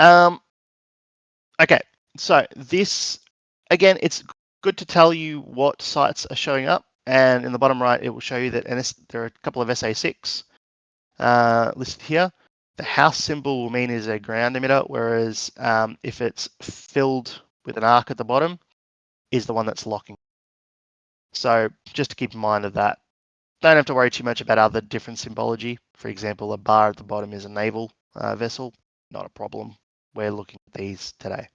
Okay, so this, again, it's good to tell you what sites are showing up. And in the bottom right, it will show you that there are a couple of SA6 listed here. The house symbol will mean is a ground emitter, whereas if it's filled with an arc at the bottom, is the one that's locking. So just to keep in mind of that. Don't have to worry too much about other different symbology. For example, a bar at the bottom is a naval vessel. Not a problem. We're looking at these today.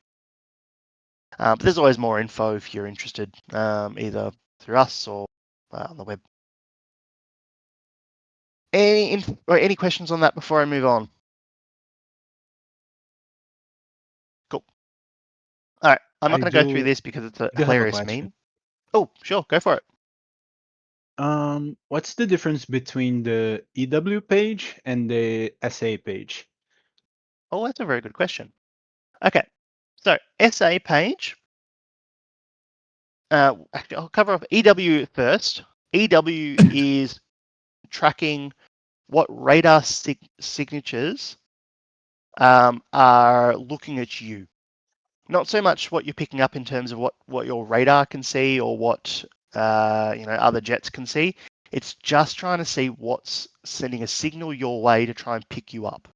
But there's always more info if you're interested, either through us or on the web. Any questions on that before I move on? Cool. All right, I'm not going to go through this because it's a hilarious meme. Oh, sure, go for it. What's the difference between the EW page and the SA page? Oh, that's a very good question. Okay, so SA page. Actually, I'll cover off EW first. EW is tracking what radar signatures are looking at you. Not so much what you're picking up in terms of what your radar can see or what other jets can see. It's just trying to see what's sending a signal your way to try and pick you up.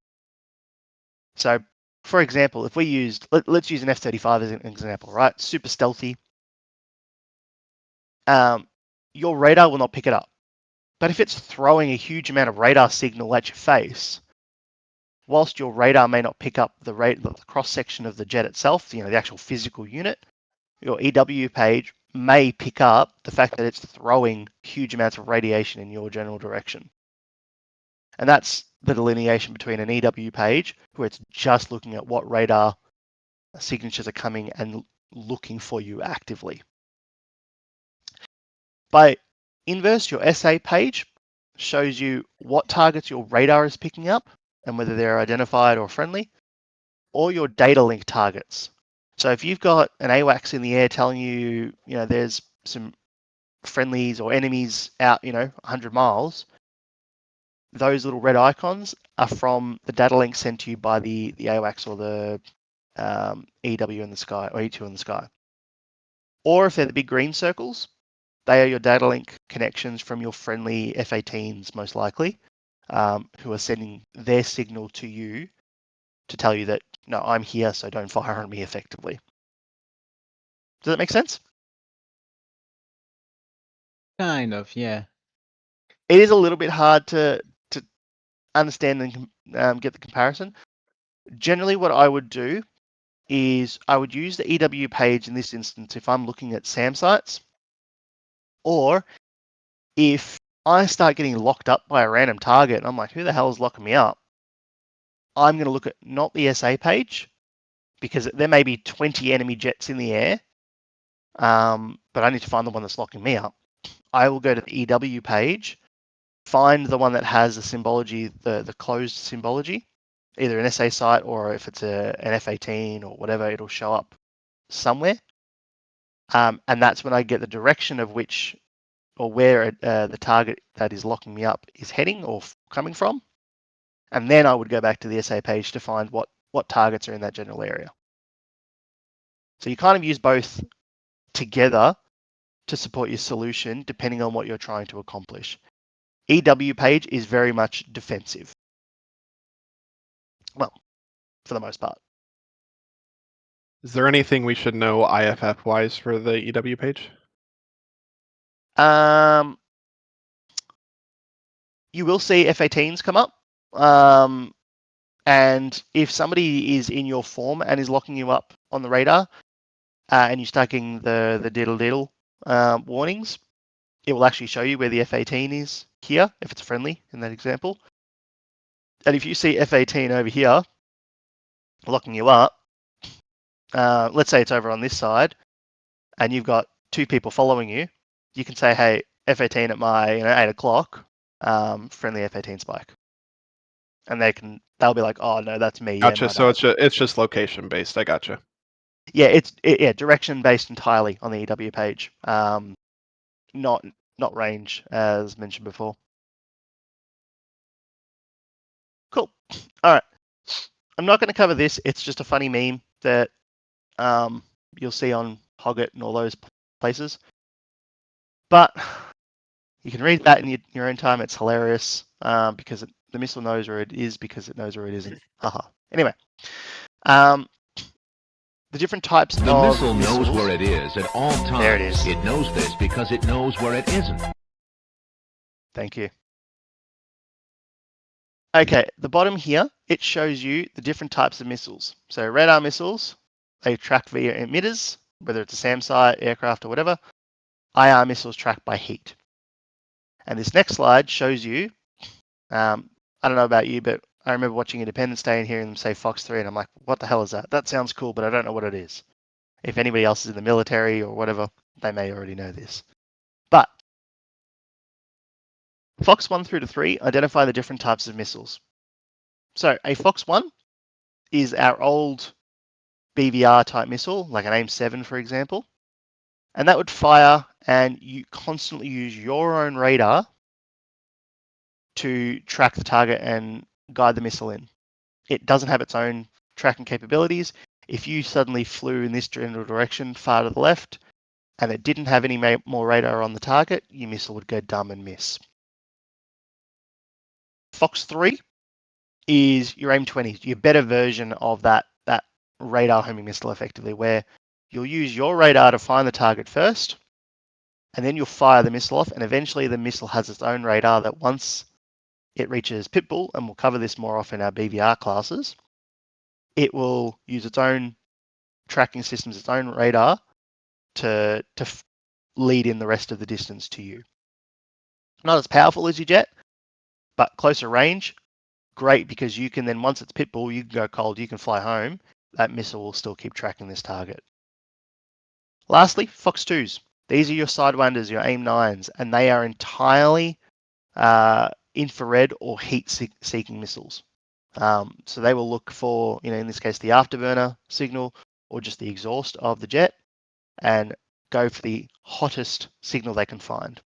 So, for example, if we used, let's use an F-35 as an example, right? Super stealthy. Your radar will not pick it up. But if it's throwing a huge amount of radar signal at your face, whilst your radar may not pick up the cross-section of the jet itself, the actual physical unit, your EW page may pick up the fact that it's throwing huge amounts of radiation in your general direction. And that's the delineation between an EW page, where it's just looking at what radar signatures are coming and looking for you actively. By inverse, your SA page shows you what targets your radar is picking up and whether they're identified or friendly, or your data link targets. So if you've got an AWACS in the air telling you, there's some friendlies or enemies out, 100 miles, those little red icons are from the data link sent to you by the AWACS or the EW in the sky or E2 in the sky. Or if they're the big green circles, they are your data link connections from your friendly F-18s, most likely, who are sending their signal to you to tell you that, no, I'm here, so don't fire on me effectively. Does that make sense? Kind of, yeah. It is a little bit hard to understand and get the comparison. Generally, what I would do is I would use the EW page in this instance if I'm looking at SAM sites, or if I start getting locked up by a random target and I'm like, who the hell is locking me up? I'm going to look at not the SA page, because there may be 20 enemy jets in the air, but I need to find the one that's locking me up. I will go to the EW page, find the one that has the symbology, the closed symbology, either an SA site or if it's an F-18 or whatever, it'll show up somewhere. And that's when I get the direction of which or where the target that is locking me up is heading or coming from. And then I would go back to the SA page to find what targets are in that general area. So you kind of use both together to support your solution, depending on what you're trying to accomplish. EW page is very much defensive. Well, for the most part. Is there anything we should know IFF wise for the EW page? You will see F-18s come up. And if somebody is in your form and is locking you up on the radar, and you're stacking the diddle warnings, it will actually show you where the F-18 is here, if it's friendly in that example. And if you see F-18 over here locking you up, let's say it's over on this side, and you've got 2 people following you, you can say, hey, F-18 at my 8 o'clock, friendly F-18 spike. And they'll be like, oh no, that's me. Gotcha. Yeah, So it's just location based. I gotcha. Yeah, it's direction based entirely on the EW page. Not range, as mentioned before. Cool. All right. I'm not going to cover this. It's just a funny meme that you'll see on Hoggit and all those places. But you can read that in your own time. It's hilarious because the missile knows where it is because it knows where it isn't. Haha. Anyway, the different types The of missile knows missiles. where it is at all times. There it is. It knows this because it knows where it isn't. Thank you. Okay, the bottom here, it shows you the different types of missiles. So radar missiles, they track via emitters, whether it's a SAM site, aircraft, or whatever. IR missiles track by heat. And this next slide shows you, I don't know about you, but I remember watching Independence Day and hearing them say Fox 3, and I'm like, what the hell is that? That sounds cool, but I don't know what it is. If anybody else is in the military or whatever, they may already know this. But Fox 1 through to 3 identify the different types of missiles. So a Fox 1 is our old BVR type missile, like an AIM-7, for example. And that would fire and you constantly use your own radar to track the target and guide the missile in. It doesn't have its own tracking capabilities. If you suddenly flew in this general direction far to the left and it didn't have any more radar on the target, your missile would go dumb and miss. Fox 3 is your AIM-20, your better version of that radar homing missile effectively, where you'll use your radar to find the target first, and then you'll fire the missile off, and eventually the missile has its own radar that once it reaches pitbull, and we'll cover this more often in our BVR classes, it will use its own tracking systems, its own radar to lead in the rest of the distance to you. Not as powerful as your jet, but closer range, great, because you can then, once it's pitbull, you can go cold, you can fly home, that missile will still keep tracking this target. Lastly, Fox 2s. These are your Sidewinders, your AIM-9s, and they are entirely infrared or heat-seeking missiles. So they will look for, in this case, the afterburner signal or just the exhaust of the jet and go for the hottest signal they can find.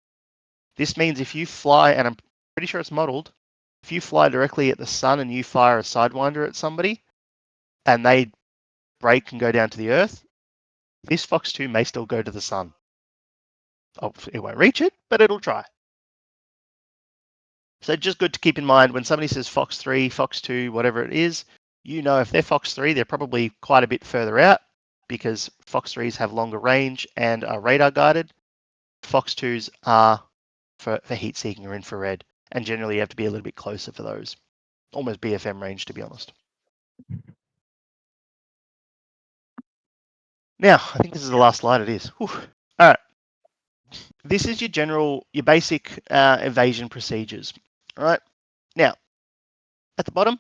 This means if you fly, and I'm pretty sure it's modeled, if you fly directly at the sun and you fire a Sidewinder at somebody and they break and go down to the earth, this Fox 2 may still go to the sun. Oh, it won't reach it, but it'll try. So just good to keep in mind when somebody says Fox 3, Fox 2, whatever it is, if they're Fox 3, they're probably quite a bit further out because Fox 3s have longer range and are radar guided. Fox 2s are for heat seeking or infrared, and generally you have to be a little bit closer for those. Almost BFM range, to be honest. Now, I think this is the last slide. It is. Whew. All right. This is your basic evasion procedures. All right. Now, at the bottom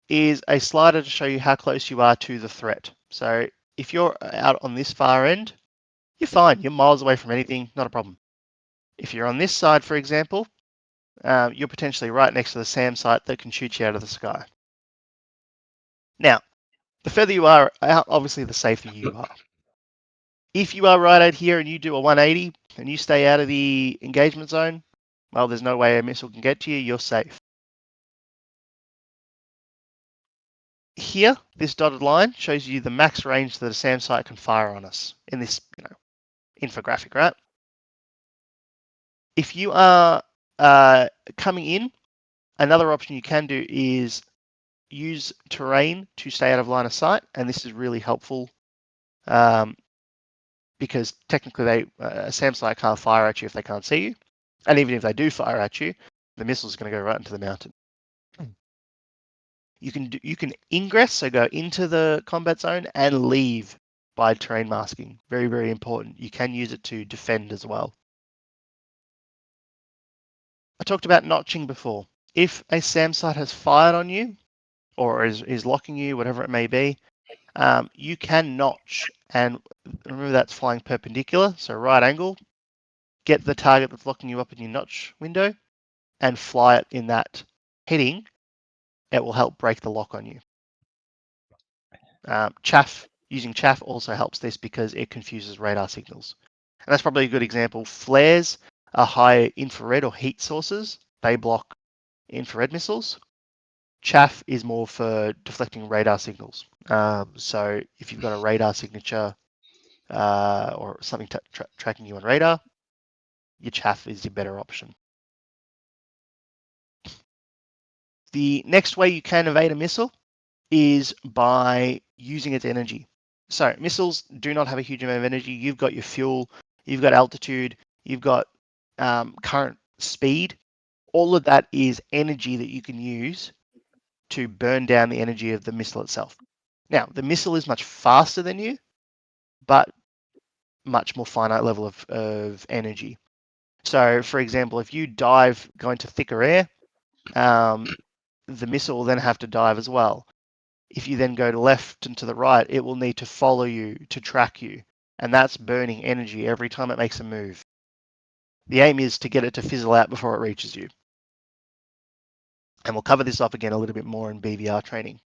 is a slider to show you how close you are to the threat. So if you're out on this far end, you're fine. You're miles away from anything, not a problem. If you're on this side, for example, you're potentially right next to the SAM site that can shoot you out of the sky. Now, the further you are out, obviously the safer you are. If you are right out here and you do a 180 and you stay out of the engagement zone, well, there's no way a missile can get to you. You're safe. Here, this dotted line shows you the max range that a SAM site can fire on us in this, infographic, right? If you are coming in, another option you can do is use terrain to stay out of line of sight, and this is really helpful because technically a SAM site can't fire at you if they can't see you, and even if they do fire at you, the missile is going to go right into the mountain. You can ingress, so go into the combat zone and leave by terrain masking. Very, very important. You can use it to defend as well. I talked about notching before. If a SAM site has fired on you or is locking you, whatever it may be, you can notch. And remember, that's flying perpendicular, so right angle. Get the target that's locking you up in your notch window and fly it in that heading. It will help break the lock on you. Using chaff also helps this because it confuses radar signals. And that's probably a good example. Flares are high infrared or heat sources. They block infrared missiles. Chaff is more for deflecting radar signals. So if you've got a radar signature or something tracking you on radar, your chaff is your better option. The next way you can evade a missile is by using its energy. So missiles do not have a huge amount of energy. You've got your fuel, you've got altitude, you've got current speed. All of that is energy that you can use to burn down the energy of the missile itself. Now, the missile is much faster than you, but much more finite level of energy. So, for example, if you dive going to thicker air, the missile will then have to dive as well. If you then go to left and to the right, it will need to follow you to track you. And that's burning energy every time it makes a move. The aim is to get it to fizzle out before it reaches you. And we'll cover this up again a little bit more in BVR training.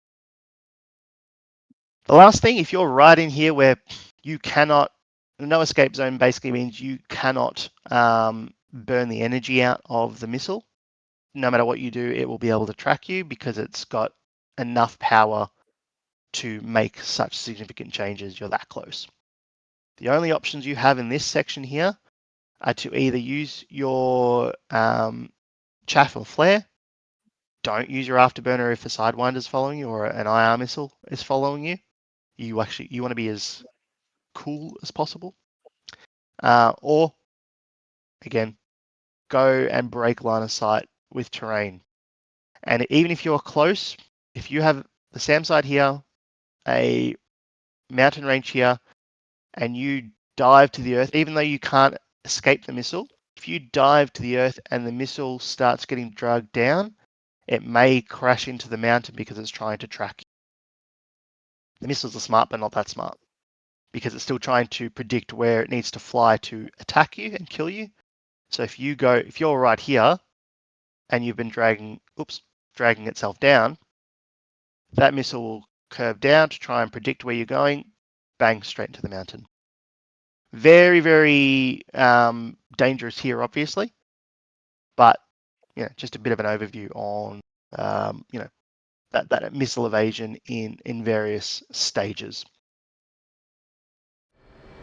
The last thing, if you're right in here where you cannot, no escape zone basically means you cannot burn the energy out of the missile. No matter what you do, it will be able to track you because it's got enough power to make such significant changes. You're that close. The only options you have in this section here are to either use your chaff or flare. Don't use your afterburner if a Sidewinder is following you or an IR missile is following you. You want to be as cool as possible. Or again, go and break line of sight with terrain. And even if you're close, if you have the SAM site here, a mountain range here, and you dive to the earth, even though you can't escape the missile, if you dive to the earth and the missile starts getting dragged down, it may crash into the mountain because it's trying to track you. The missiles are smart, but not that smart, because it's still trying to predict where it needs to fly to attack you and kill you. So if you're right here and you've been dragging itself down, that missile will curve down to try and predict where you're going, bang, straight into the mountain. Very, very dangerous here, obviously, but just a bit of an overview on that missile evasion in various stages.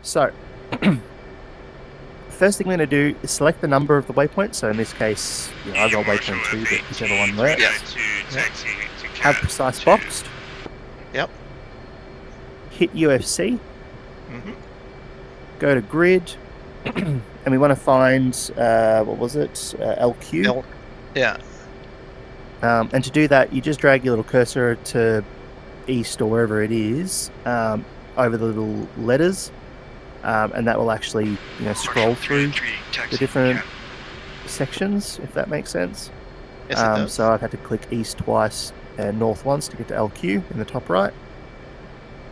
So, first thing we're going to do is select the number of the waypoint. So in this case, I've got waypoint 2, but whichever one works. Have precise boxed. Yep. Hit UFC. Mm-hmm. Go to grid, and we want to find what was it? LQ. Yeah. And to do that, you just drag your little cursor to east or wherever it is over the little letters, and that will actually scroll through the different sections, if that makes sense. Yes, it does. So I've had to click east twice and north once to get to LQ in the top right.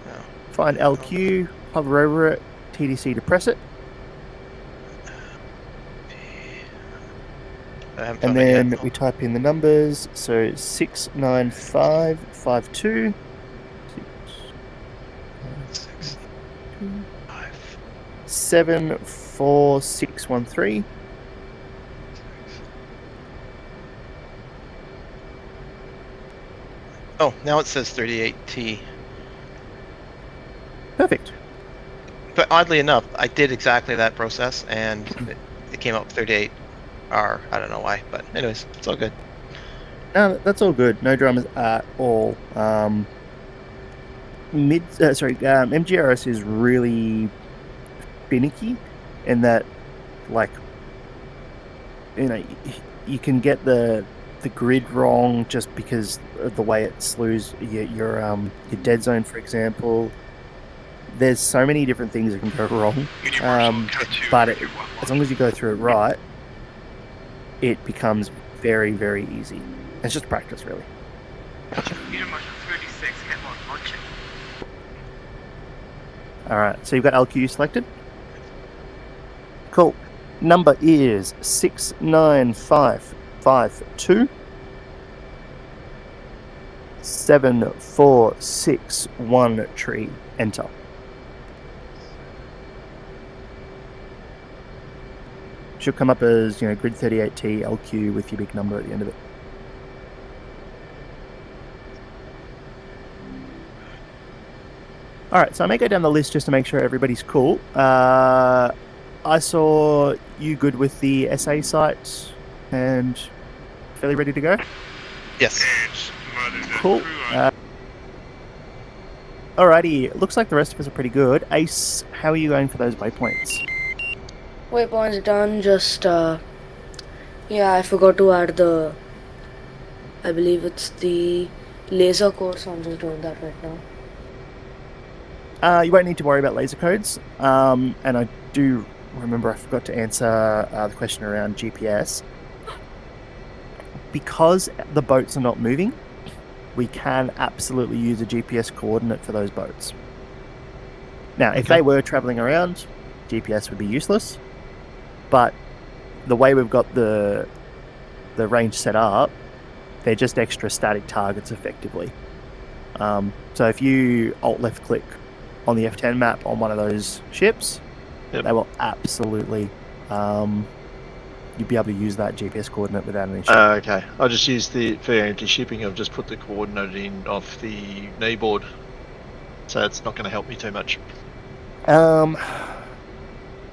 Oh. Find LQ, hover over it, TDC to press it. And then we type in the numbers, so 69552. 69552. 74613. Oh, now it says 38T. Perfect. But oddly enough, I did exactly that process, and it came up 38R. I don't know why, but anyways, it's all good. No, that's all good. No dramas at all. MGRS is really finicky in that, like, you know, you can get the grid wrong just because of the way it slews your dead zone, for example. There's so many different things that can go wrong, but as long as you go through it right, it becomes very, very easy. It's just practice, really. Alright, so you've got LQ selected. Cool. Number is 69552 7461. Enter. Should come up as, Grid 38T LQ with your big number at the end of it. Alright, so I may go down the list just to make sure everybody's cool. I saw you good with the SA site and fairly ready to go? Yes. Cool. Alrighty, looks like the rest of us are pretty good. Ace, how are you going for those waypoints? Waypoints done, just, yeah, I forgot to add I believe it's the laser code, so I'm just doing that right now. You won't need to worry about laser codes, and I do remember I forgot to answer the question around GPS. Because the boats are not moving, we can absolutely use a GPS coordinate for those boats. Now, if they were traveling around, GPS would be useless, but the way we've got the range set up, they're just extra static targets effectively. So if you alt-left click on the F10 map on one of those ships, they will absolutely, you'd be able to use that GPS coordinate without any issue. Okay, I'll just use for anti-shipping, I've just put the coordinate in off the kneeboard, so it's not going to help me too much.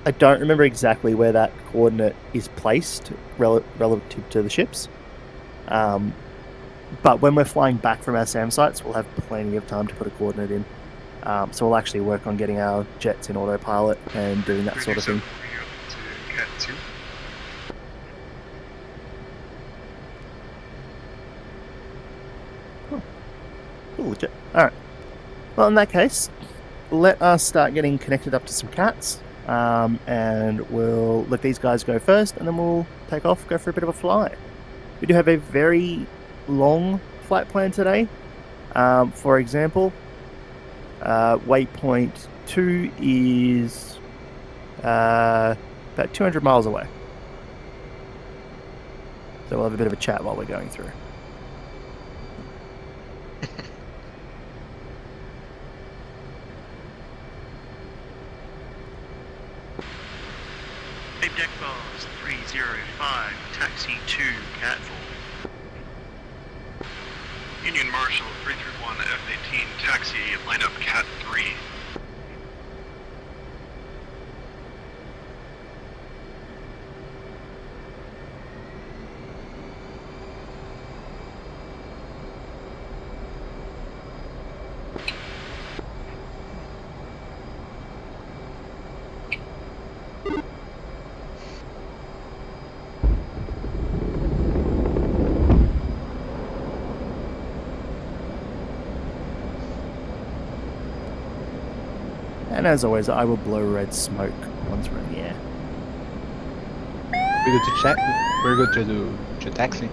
I don't remember exactly where that coordinate is placed relative to the ships. But when we're flying back from our SAM sites, we'll have plenty of time to put a coordinate in. So we'll actually work on getting our jets in autopilot and doing that sort of thing. Cool, legit. Alright. Well, in that case, let us start getting connected up to some cats. And we'll let these guys go first, and then we'll take off, go for a bit of a fly. We do have a very long flight plan today. For example, waypoint 2 is about 200 miles away. So we'll have a bit of a chat while we're going through. Deck bars 305, taxi 2, Catfall. Union Marshal 331 F-18, taxi, line up Cat 3. And as always, I will blow red smoke once we're in the air. We're good to check. We're good to do to taxi.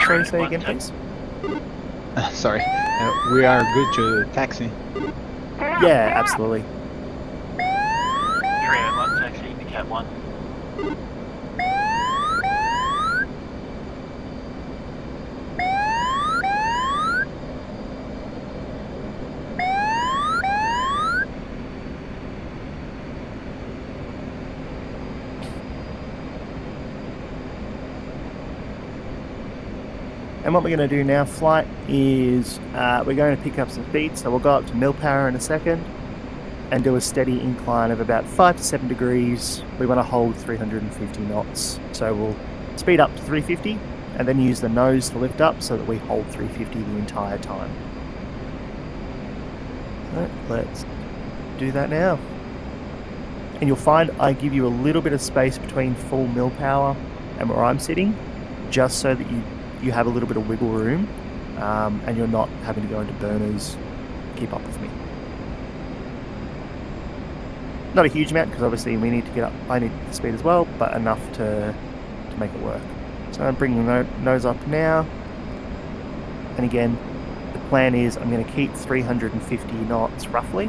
Sorry, say again, please. Sorry. We are good to taxi. Yeah, absolutely. 301, taxi to Cat 1. And what we're going to do now, flight, is we're going to pick up some speed. So we'll go up to mil power in a second and do a steady incline of about 5 to 7 degrees. We want to hold 350 knots. So we'll speed up to 350 and then use the nose to lift up so that we hold 350 the entire time. So let's do that now. And you'll find I give you a little bit of space between full mil power and where I'm sitting, just so that you have a little bit of wiggle room and you're not having to go into burners. Keep up with me. Not a huge amount, because obviously we need to get up. I need the speed as well, but enough to make it work. So I'm bringing the nose up now. And again, the plan is I'm going to keep 350 knots roughly,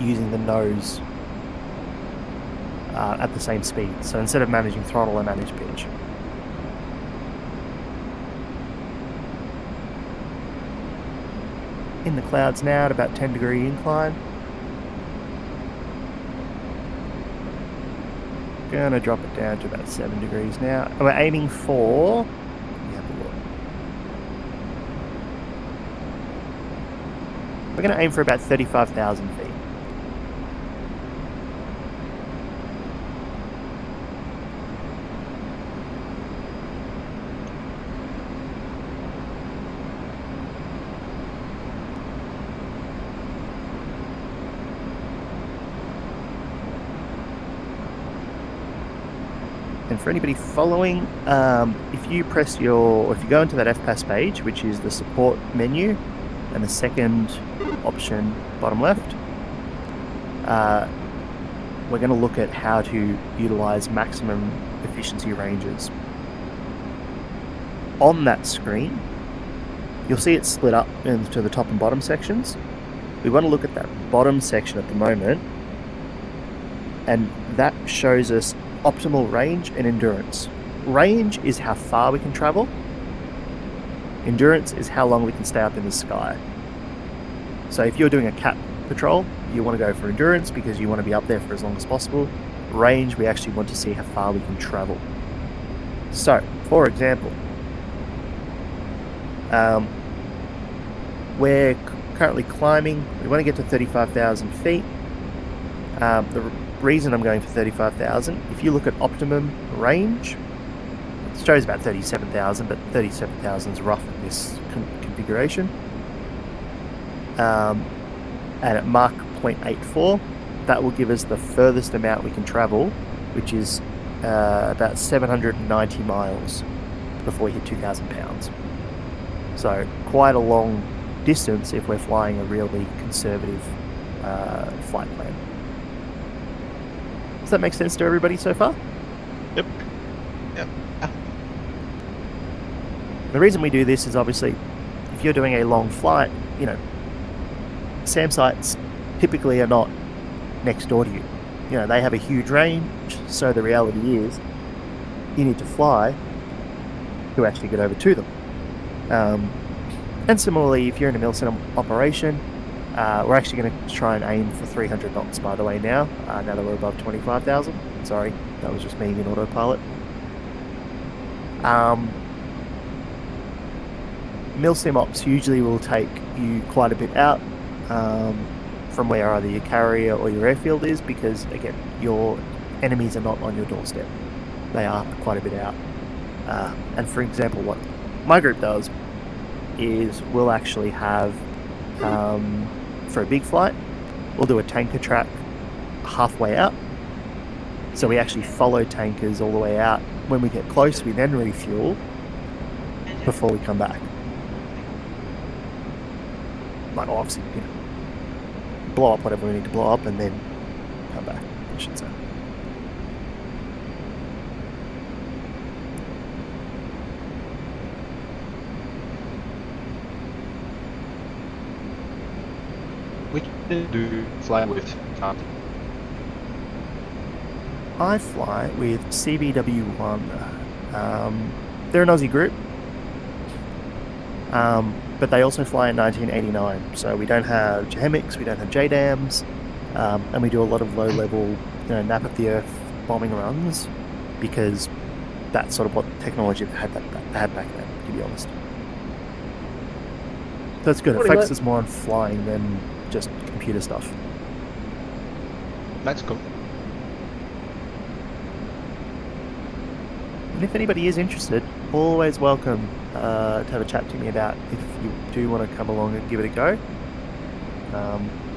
using the nose at the same speed. So instead of managing throttle, I manage pitch. In the clouds now at about 10-degree incline. Gonna drop it down to about 7 degrees now. And we're aiming for... We're going to aim for about 35,000 feet. And for anybody following, if you go into that FPAS page, which is the support menu, and the second option, bottom left, we're going to look at how to utilize maximum efficiency ranges. On that screen, you'll see it split up into the top and bottom sections. We want to look at that bottom section at the moment, and that shows us optimal range and endurance. Range is how far we can travel. Endurance is how long we can stay up in the sky. So if you're doing a cat patrol, you want to go for endurance because you want to be up there for as long as possible. Range, we actually want to see how far we can travel. So, for example, we're currently climbing. We want to get to 35,000 feet. The reason I'm going for 35,000, if you look at optimum range, it shows about 37,000, but 37,000 is rough in this configuration. And at Mach 0.84, that will give us the furthest amount we can travel, which is about 790 miles before we hit 2,000 pounds. So quite a long distance if we're flying a really conservative flight plan. Does that make sense to everybody so far? Yep. Yep. The reason we do this is obviously if you're doing a long flight, SAM sites typically are not next door to you. They have a huge range, so the reality is you need to fly to actually get over to them. And similarly, if you're in a milsim operation, we're actually going to try and aim for 300 knots, by the way, now that we're above 25,000. Sorry, that was just me in autopilot. Milsim ops usually will take you quite a bit out from where either your carrier or your airfield is, because, again, your enemies are not on your doorstep. They are quite a bit out. And for example, what my group does is we'll actually have... for a big flight, we'll do a tanker track halfway out. So we actually follow tankers all the way out. When we get close, we then refuel before we come back. Might obviously, blow up whatever we need to blow up and then come back, I should say. Which do you fly with? I fly with CBW1. They're an Aussie group, but they also fly in 1989. So we don't have JDAMs, we don't have JDAMs, and we do a lot of low-level, nap of the earth bombing runs, because that's sort of what technology they had back then, to be honest. So it's good. It focuses more on flying than just computer stuff. That's cool. And if anybody is interested, always welcome to have a chat to me about if you do want to come along and give it a go.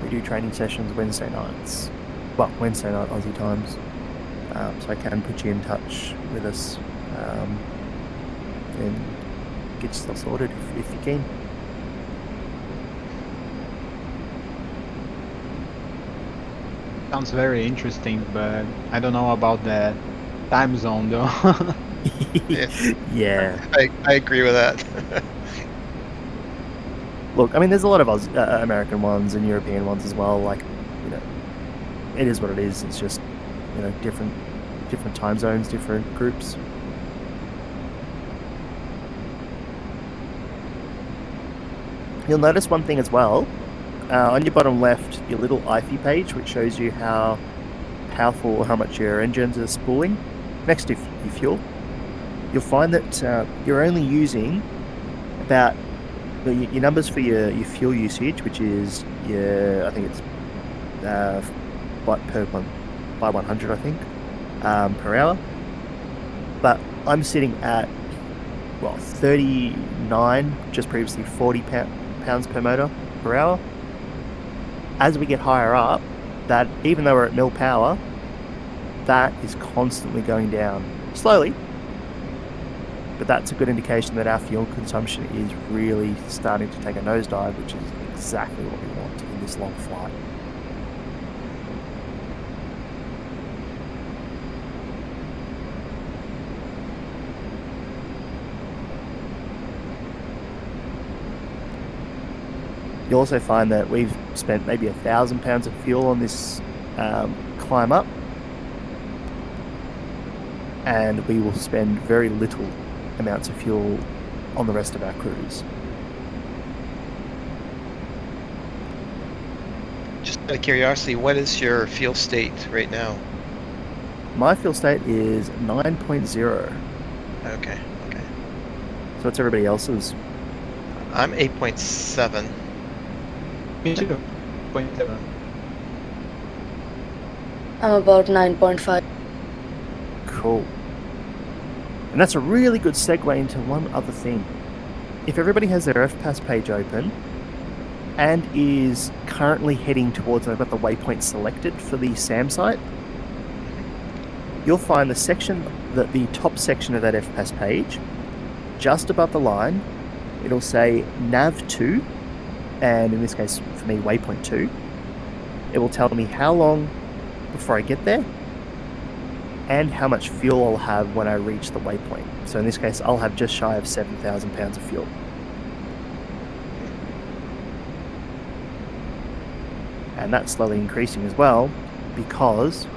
We do training sessions Wednesday nights. Well, Wednesday night Aussie times. So I can put you in touch with us and get yourself sorted if you can. Sounds very interesting, but I don't know about the time zone though. Yeah. I agree with that. Look, I mean, there's a lot of American ones and European ones as well. Like, you know, it is what it is. It's just, you know, different time zones, different groups. You'll notice one thing as well. On your bottom left, your little IFE page, which shows you how powerful or how much your engines are spooling, next to your fuel, you'll find that you're only using about your numbers for your fuel usage, which is I think it's by 100, I think, per hour. But I'm sitting at 39, just previously 40 pounds per motor per hour. As we get higher up, that even though we're at mil power, that is constantly going down slowly. But that's a good indication that our fuel consumption is really starting to take a nosedive, which is exactly what we want in this long flight. You'll also find that we've spent maybe 1,000 pounds of fuel on this climb up, and we will spend very little amounts of fuel on the rest of our cruise. Just out of curiosity, what is your fuel state right now? My fuel state is 9.0. Okay. So what's everybody else's? I'm 8.7. Me too. 0.7. I'm about 9.5. Cool. And that's a really good segue into one other thing. If everybody has their FPAS page open and is currently heading towards, I've got the waypoint selected for the SAM site, you'll find the top section of that FPAS page, just above the line, it'll say nav 2, and in this case for me waypoint 2. It will tell me how long before I get there and how much fuel I'll have when I reach the waypoint. So in this case I'll have just shy of 7,000 pounds of fuel. And that's slowly increasing as well because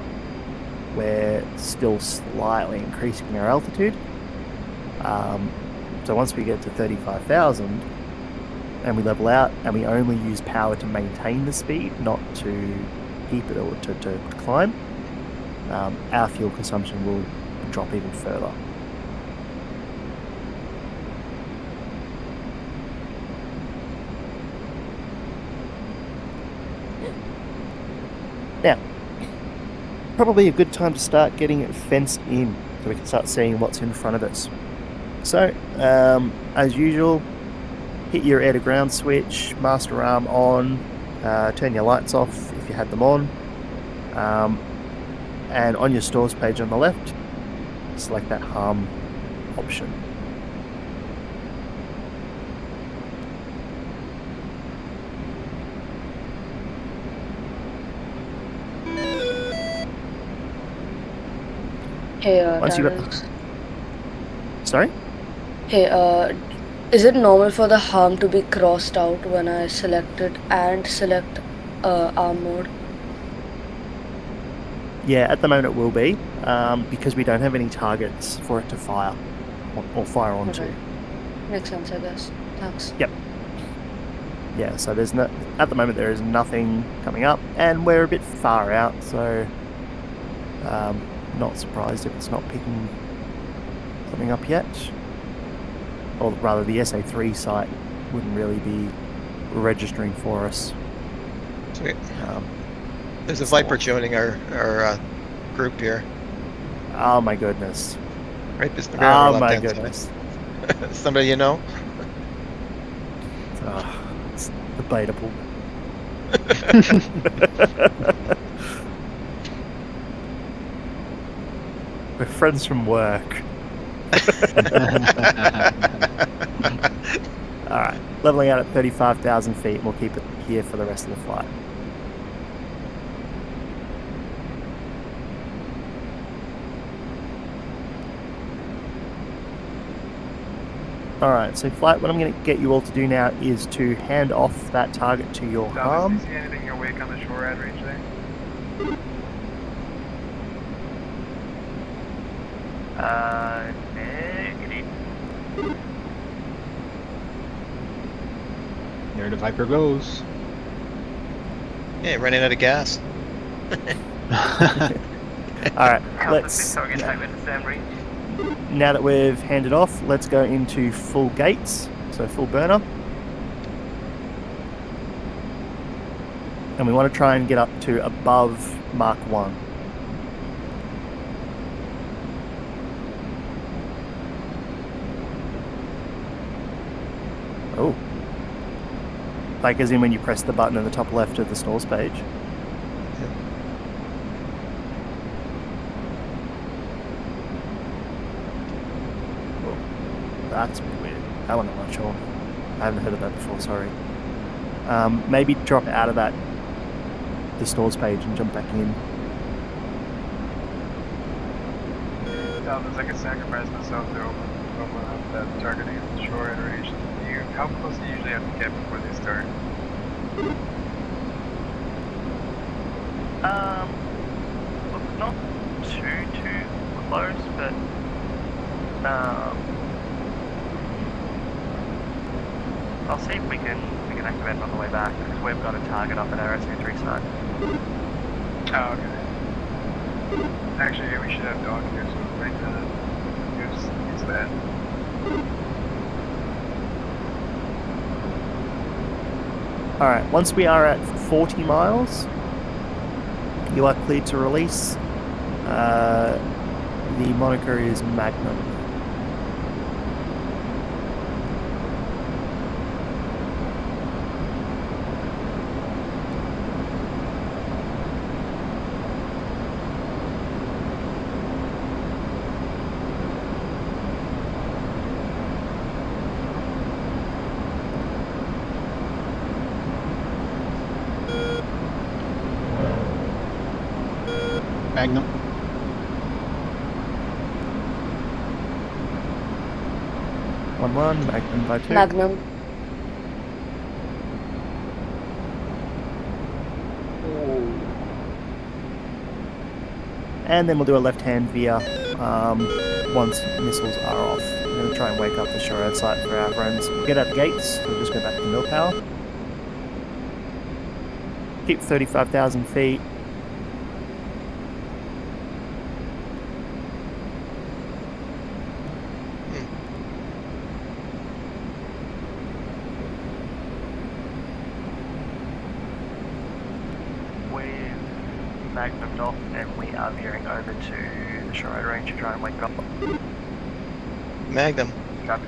we're still slightly increasing our altitude. So once we get to 35,000 and we level out and we only use power to maintain the speed, not to keep it or to climb, our fuel consumption will drop even further. Now, probably a good time to start getting it fenced in so we can start seeing what's in front of us. So, as usual, hit your air to ground switch, master arm on, turn your lights off if you had them on, and on your stores page on the left, select that harm option. Hey, Once you Terrence. got... Sorry? Hey, is it normal for the harm to be crossed out when I select it and select arm mode? Yeah, at the moment it will be, because we don't have any targets for it to fire or fire onto. Okay. Makes sense, I guess. Thanks. Yep. Yeah, so there's no, at the moment there is nothing coming up, and we're a bit far out, so not surprised if it's not picking coming up yet. Or rather, the SA3 site wouldn't really be registering for us. Sweet. There's a Viper joining our group here. Oh my goodness. Right, on our Oh my left-hand side. goodness. Somebody you know? It's debatable. We're friends from work. Alright, leveling out at 35,000 feet, and we'll keep it here for the rest of the flight. Alright, so flight, what I'm going to get you all to do now is to hand off that target to your arm. Do you see anything in your wake on the shore ad range there? Negative. There the Viper goes. Yeah, running out of gas. Alright, let's... Target over to Sam Reach. Now that we've handed off, let's go into full gates, so full burner. And we want to try and get up to above Mark 1. Oh. Like as in when you press the button in the top left of the stalls page. That's a bit weird. That one I'm not sure. I haven't heard of that before, sorry. Maybe drop out of the stores page and jump back in. Sounds like I sacrificed myself to open up that targeting of the shore iteration. How close do you usually have to get before they start? Look, not too close, but I'll see if we can activate on the way back because we've got a target up at our SA3 site. Oh, okay. Actually, yeah, we should have dog here, so we might use that. Alright, once we are at 40 miles, you are cleared to release. The moniker is Magnum. Magnum. One, Magnum by 2. Magnum. And then we'll do a left-hand veer once missiles are off. I'm going to try and wake up the shore site for our friends. We'll get out the gates, we'll just go back to mill power. Keep 35,000 feet. Magnumed off and we are veering over to the shore range to try and wake up. Magnum. Copy.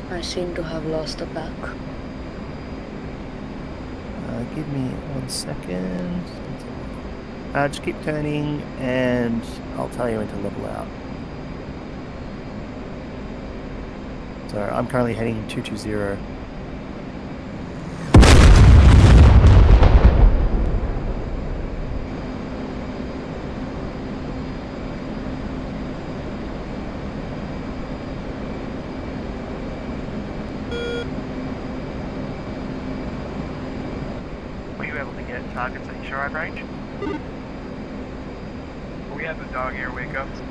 I seem to have lost the pack. Give me 1 second. Just keep turning and I'll tell you when to level out. So I'm currently heading 220. able to get targets at shore range? We have the dog ear wake ups.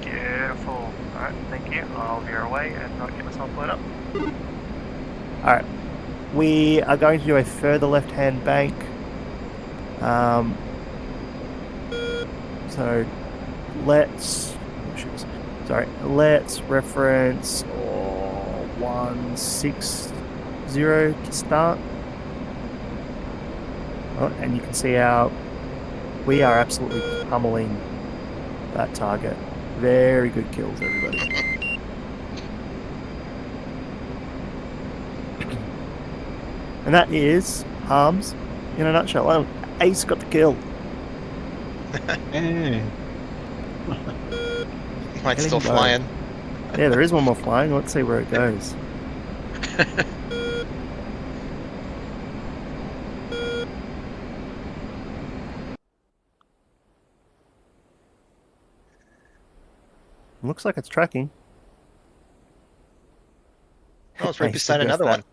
Beautiful. Alright, thank you. I'll veer away and not get myself blown up. Alright. We are going to do a further left-hand bank. So let's reference 160 to start. Oh, and you can see we are absolutely pummeling that target. Very good kills, everybody. And that is Harms in a nutshell. Oh, Ace got the kill. Mine's still flying. Yeah, there is one more flying. Let's see where it goes. Looks like it's tracking. Oh, it's right beside another one.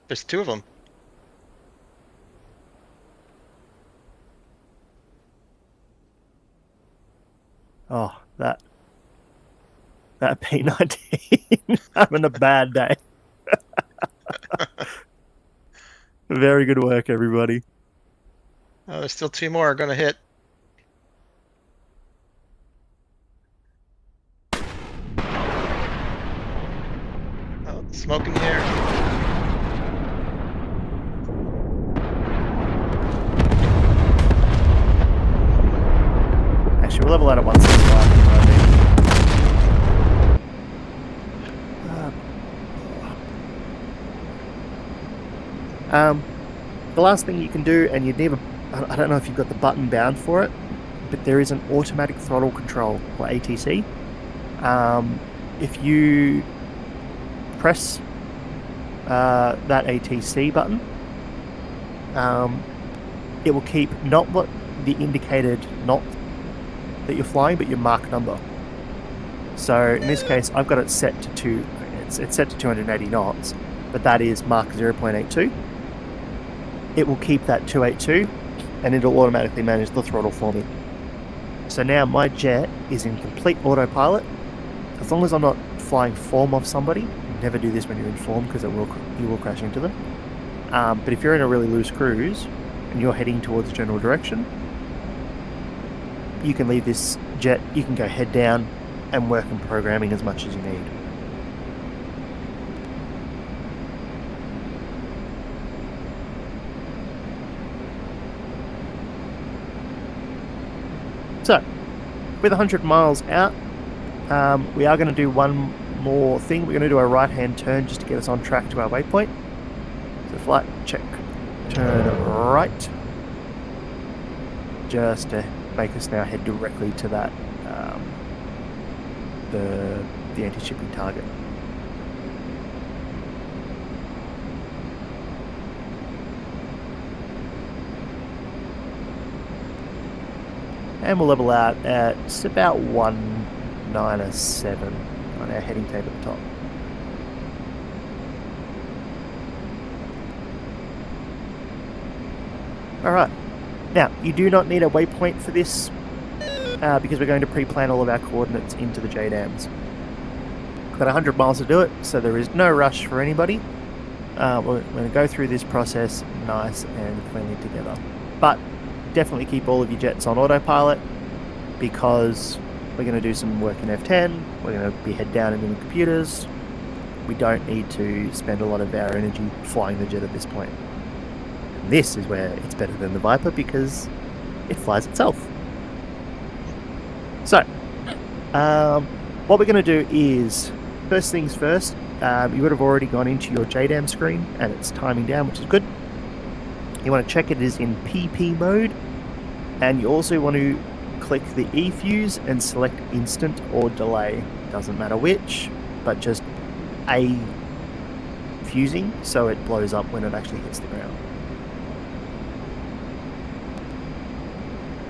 There's two of them. Oh, that P19 having a bad day. Very good work, everybody. Oh, there's still two more going to hit. Oh, smoke in the air. Actually, we'll level out at 165. The last thing you can do, and you'd never, I don't know if you've got the button bound for it, but there is an automatic throttle control, or ATC. If you press that ATC button, it will keep not what the indicated knot that you're flying, but your Mach number. So in this case, I've got it set to it's set to 280 knots, but that is Mach 0.82. It will keep that 282, and it'll automatically manage the throttle for me. So now my jet is in complete autopilot. As long as I'm not flying form of somebody, never do this when you're in form because you will crash into them. But if you're in a really loose cruise and you're heading towards the general direction, you can leave this jet, you can go head down and work on programming as much as you need. So, with 100 miles out, we are going to do one more thing. We're going to do a right-hand turn just to get us on track to our waypoint. So flight check, turn right, just to make us now head directly to that the anti-shipping target. And we'll level out at about 197 on our heading tape at the top. Alright, now you do not need a waypoint for this because we're going to pre-plan all of our coordinates into the JDAMs. We've got 100 miles to do it, so there is no rush for anybody. We're going to go through this process nice and cleanly together. But definitely keep all of your jets on autopilot because we're going to do some work in F10, we're going to be head down into the computers. We don't need to spend a lot of our energy flying the jet at this point. And this is where it's better than the Viper because it flies itself. So, what we're going to do is, first things first, you would have already gone into your JDAM screen and it's timing down, which is good. You want to check it is in PP mode, and you also want to click the E fuse and select instant or delay. Doesn't matter which, but just A fusing so it blows up when it actually hits the ground.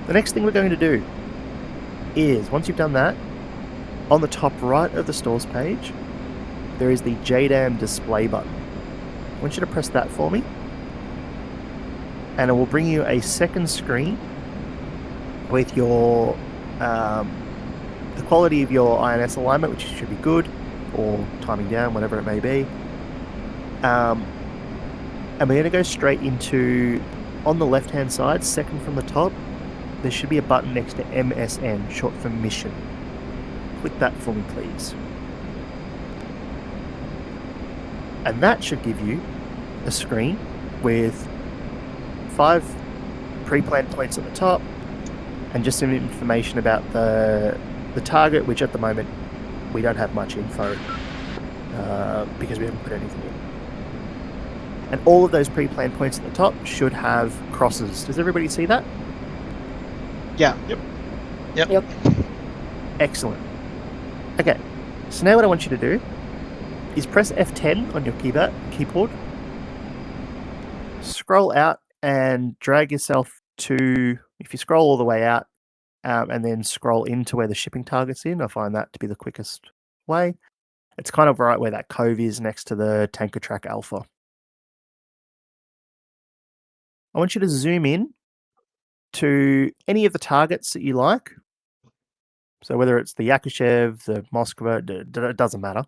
The next thing we're going to do is, once you've done that, on the top right of the stores page, there is the JDAM display button. I want you to press that for me. and it will bring you a second screen with your the quality of your INS alignment, which should be good, or timing down, whatever it may be. And we're going to go straight into, on the left-hand side, second from the top, there should be a button next to MSN, short for mission. Click that for me, please. And that should give you a screen with 5 pre-planned points at the top, and just some information about the target, which at the moment we don't have much info because we haven't put anything in. And all of those pre-planned points at the top should have crosses. Does everybody see that? Yeah. Yep. Excellent. Okay, so now what I want you to do is press F10 on your keyboard, scroll out and drag yourself to, if you scroll all the way out, and then scroll into where the shipping target's in. I find that to be the quickest way. It's kind of right where that cove is next to the Tanker Track Alpha. I want you to zoom in to any of the targets that you like. So whether it's the Yakushev, the Moskva, it doesn't matter.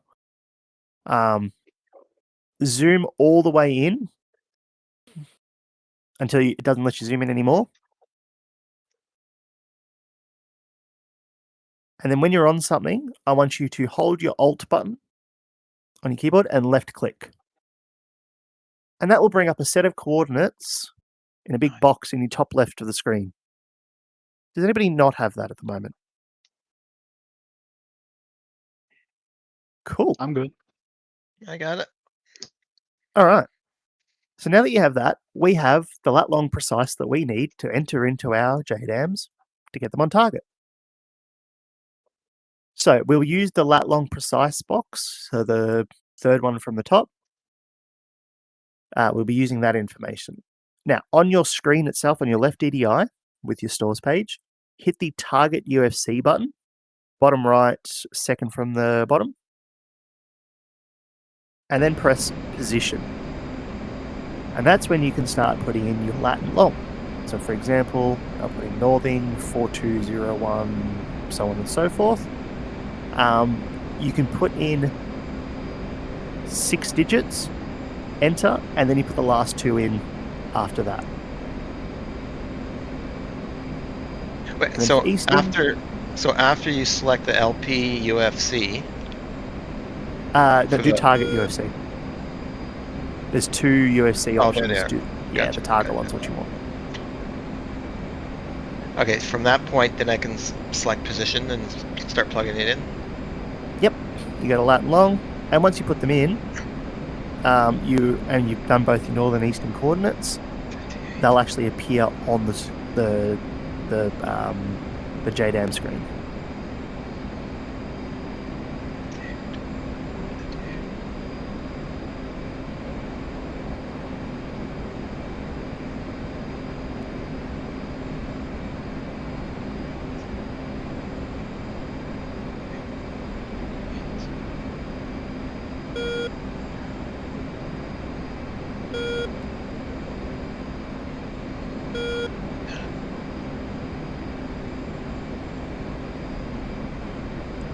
Zoom all the way in until it doesn't let you zoom in anymore. And then when you're on something, I want you to hold your Alt button on your keyboard and left click. And that will bring up a set of coordinates in a big box in the top left of the screen. Does anybody not have that at the moment? Cool. I'm good. I got it. All right. So now that you have that, we have the lat long precise that we need to enter into our JDAMs to get them on target. So we'll use the lat long precise box, so the third one from the top. We'll be using that information. Now, on your screen itself, on your left DDI with your stores page, hit the target UFC button, bottom right, second from the bottom, and then press position. And that's when you can start putting in your lat and long. So for example, I'll put in northing, 4201, so on and so forth. You can put in 6 digits, enter, and then you put the last 2 in after that. Wait, so after you select the LP UFC, do target UFC. There's 2 UFC options. Yeah, the target one's what you want. Okay, from that point, then I can select position and start plugging it in. Yep, you got a lat and long, and once you put them in, you've done both your northern and eastern coordinates, they'll actually appear on the JDAM screen.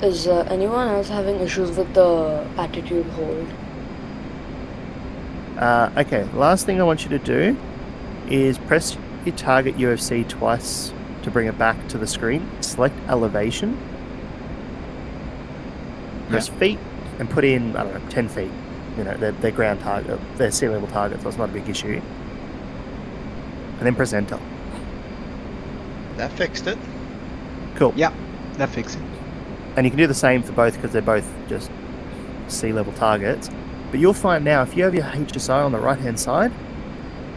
Is anyone else having issues with the attitude hold? Okay, last thing I want you to do is press your target UFC twice to bring it back to the screen. Select elevation. Press feet and put in, I don't know, 10 feet. You know, they're ground target, they're sea level target, so it's not a big issue. And then press enter. That fixed it. Cool. Yeah, that fixed it. And you can do the same for both because they're both just sea level targets. But you'll find now, if you have your HSI on the right hand side,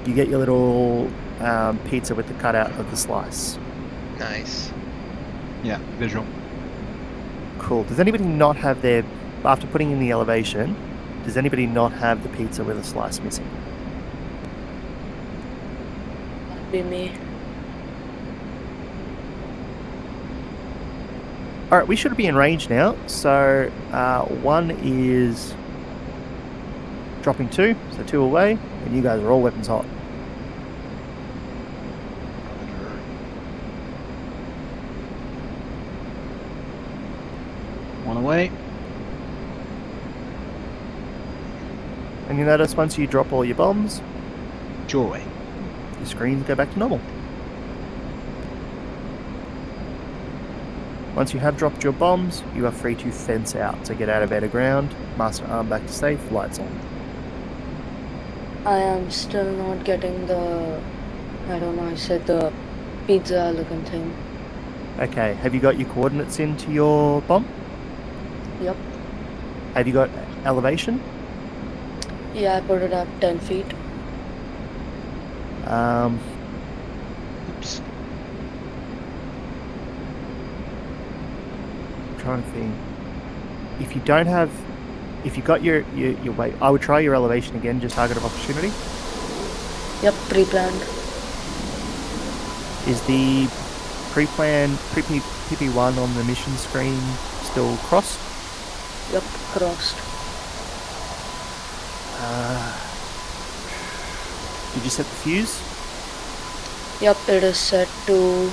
you get your little pizza with the cutout of the slice. Nice. Yeah, visual. Cool. Does anybody not have their, after putting in the elevation, does anybody not have the pizza with a slice missing? That'd be me. Alright, we should be in range now. So 1 is dropping 2, so 2 away, and you guys are all weapons hot. my way. And you notice once you drop all your bombs, Your way. your screens go back to normal. Once you have dropped your bombs, you are free to fence out. So get out of air to ground, master arm back to safe, lights on. I am still not getting the, I don't know, I said the pizza looking thing. Okay, have you got your coordinates into your bomb? Yep. Have you got elevation? Yeah, I put it up 10 feet. Oops. I'm trying to think. If you don't have, if you got your weight, I would try your elevation again, just target of opportunity. Yep, pre-planned. Is the pre-planned PP1 on the mission screen still crossed? Yep, crossed. Did you set the fuse? Yep, it is set to,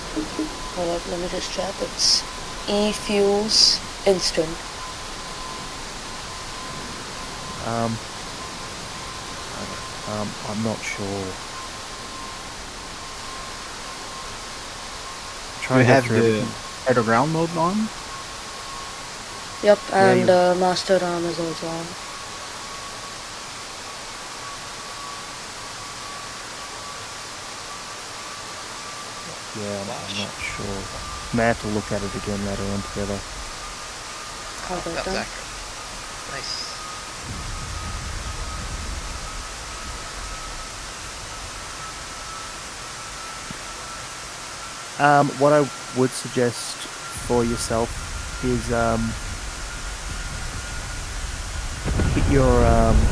hold up, let me just check. It's E-fuse instant. I'm not sure. Do you have the air to ground mode on? Yep, Yeah, and master arm is also on. Yeah, I'm not sure. May have to look at it again later on together. Alright That was then. accurate. Nice. What I would suggest for yourself is hit your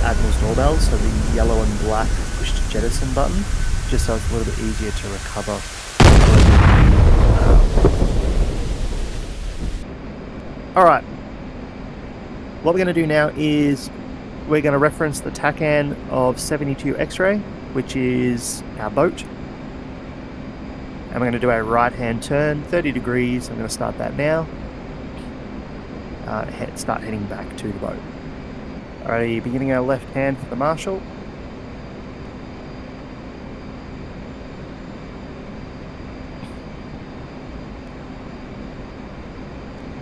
Admiral's doorbell, so the yellow and black push to jettison button, just so it's a little bit easier to recover. Alright, what we're going to do now is we're going to reference the TACAN of 72 X-ray, which is our boat. And we're going to do a right-hand turn, 30 degrees. I'm going to start that now. Start heading back to the boat. Alrighty, beginning our left hand for the marshal.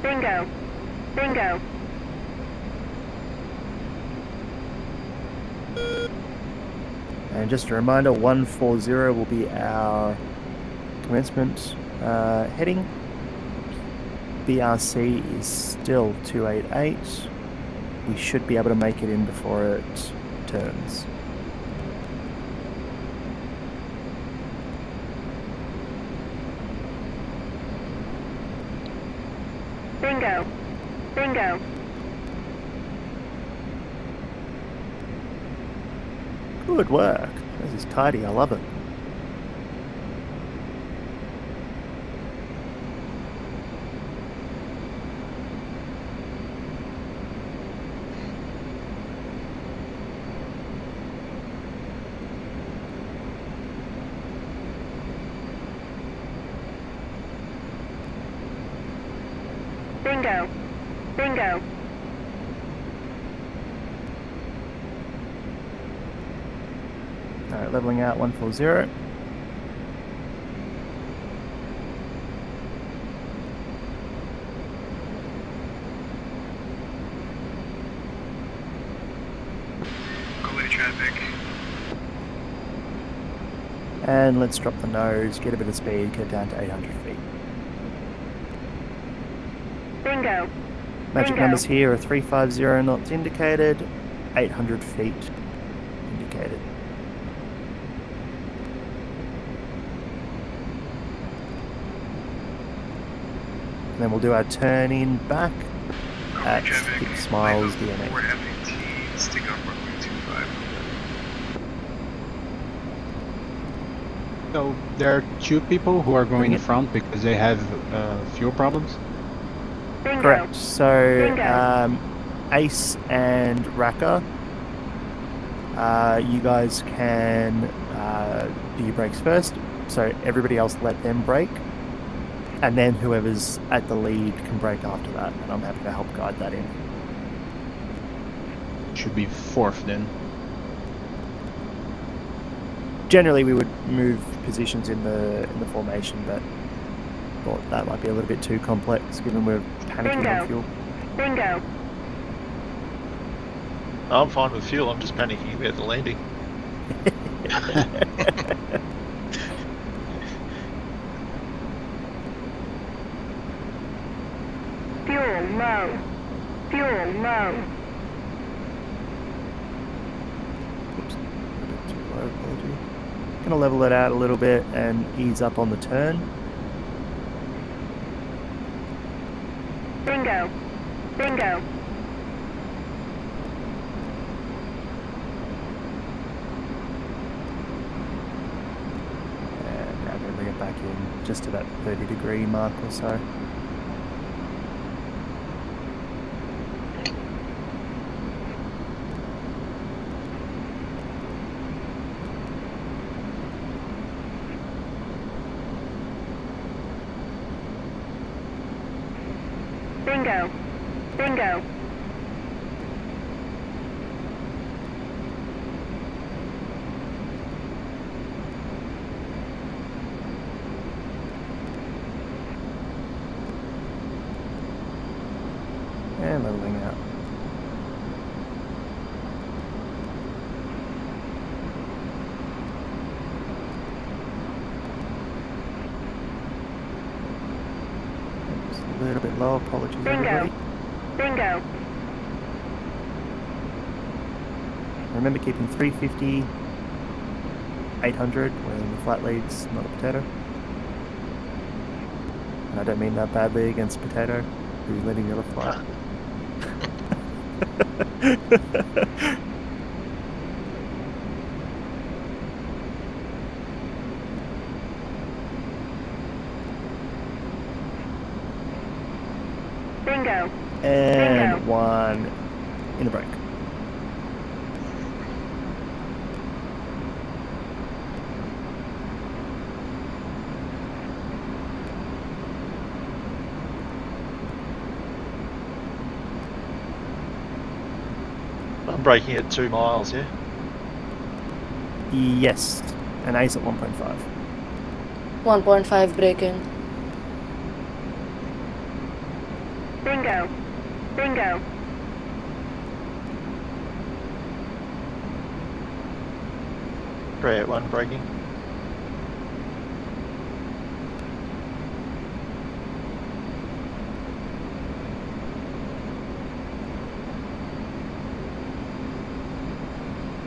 Bingo. Bingo. And just a reminder, 140 will be our commencement heading. BRC is still 288. We should be able to make it in before it turns. Bingo. Bingo. Good work. This is tidy, I love it. Bingo. Bingo. Alright, leveling out 140. Gully traffic. And let's drop the nose, get a bit of speed, get down to 800 feet. Bingo. Magic Bingo. numbers here are 350 knots indicated, 800 feet indicated. And then we'll do our turn in back at 6 miles DMA. We're FAT, stick up runway 25. So there are two people who are going in front because they have fuel problems. Bingo. Correct. So Bingo. Ace and Raka, you guys can do your brakes first. So everybody else let them brake. And then whoever's at the lead can break after that, and I'm happy to help guide that in. Should be fourth then. Generally, we would move positions in the formation, but thought that might be a little bit too complex given we're panicking on fuel. Bingo. I'm fine with fuel. I'm just panicking about the landing. Fuel low. Fuel low. Oops, a bit too low, apology. Gonna level it out a little bit and ease up on the turn. Bingo. Bingo. And now I'm gonna bring it back in just to that 30-degree mark or so. Bingo. Bingo. And leveling out. Oops, a little bit low, apologies Bingo. everybody. Bingo. Remember keeping 350, 800 when the flat lead's not a potato. And I don't mean that badly against potato, who's letting the other fly. Bingo. And Bingo. one in the break. I'm braking at 2 miles, yeah? Yes, and Ace at 1.5. 1.5 break in. Bingo. Bingo. Grey at 1 braking.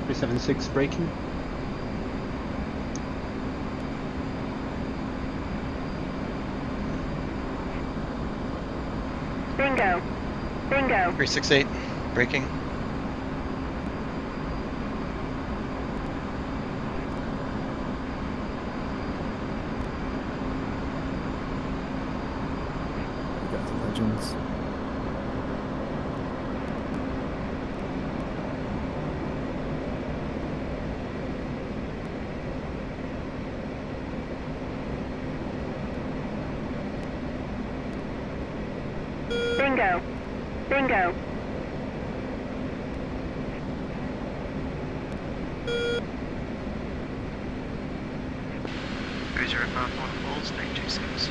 .376 braking. Bingo. Bingo. 368, braking. You got the legends. Bingo. Bingo. Who's your above one balls, take 26.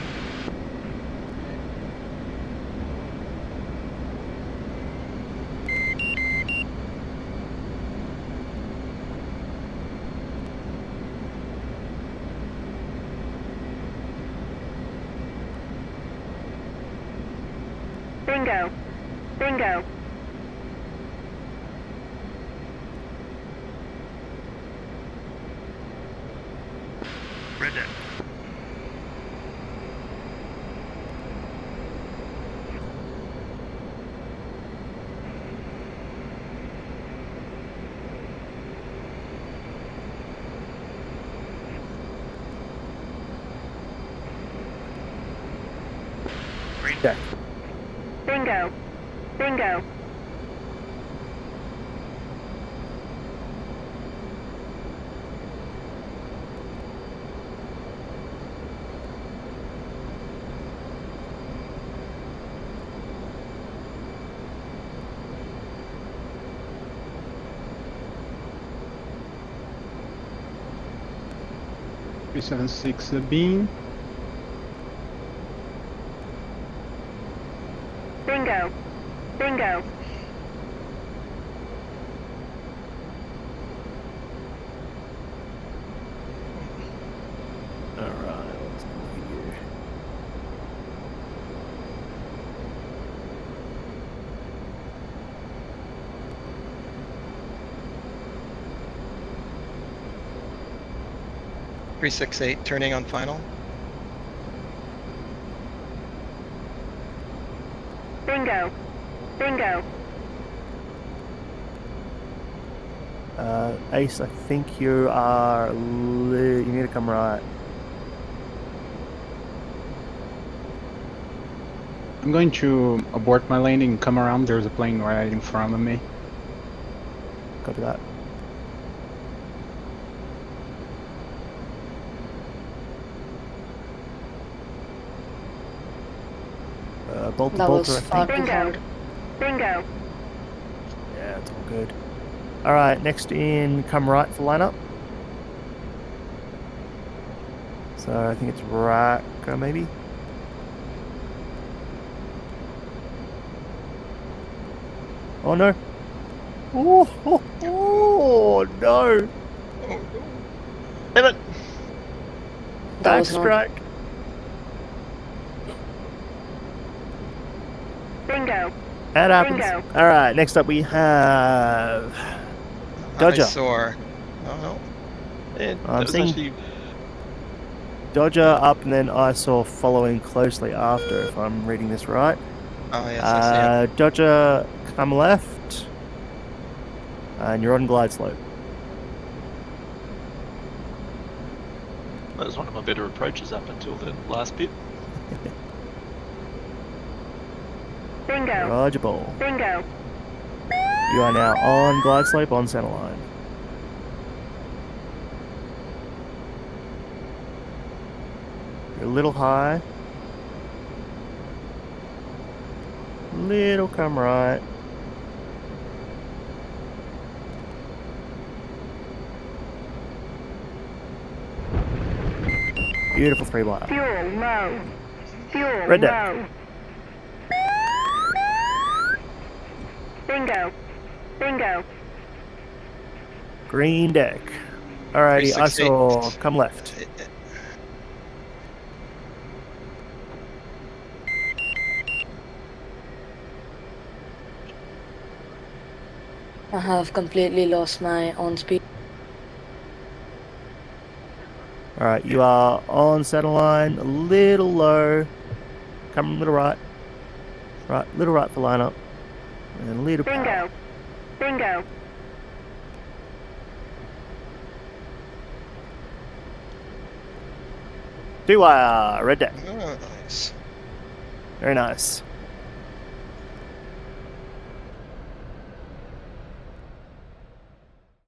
Bingo. Bingo. Red deck. Green deck. Bingo. Bingo. 376 beam. Bingo. Bingo. Alright, let's go here. Three 6-8 turning on final. Bingo. Bingo. Ace, I think you are. You need to come right. I'm going to abort my landing and come around. There's a plane right in front of me. Copy that. Bolt to That bolt, was I far think. too hard. Bingo. Yeah, it's all good. Alright, next in, come right for lineup. So I think it's right, maybe. Oh no. Oh no. Pivot. That was not. Backstrike. Bingo. That happens. Bingo. Alright, next up we have Dodger. Eyesore. Oh no. And I'm that was seeing actually Dodger up and then ISOR following closely after, if I'm reading this right. Oh yes, I see it. Dodger, come left. And you're on glide slope. that was one of my better approaches up until the last bit. Bingo. Roger ball. Bingo. You are now on glide slope on center line. You're a little high. Little come right. Beautiful 3-wire. Fuel low. Fuel Red low. deck. Bingo. Bingo. Green deck. Alrighty, 368. ISOR, come left. I have completely lost my on speed. Alright, you are on center line, a little low. Come a little right. Right, little right for lineup. And a little power. Bingo. Bingo. Two-wire, red deck. Oh, nice. Very nice.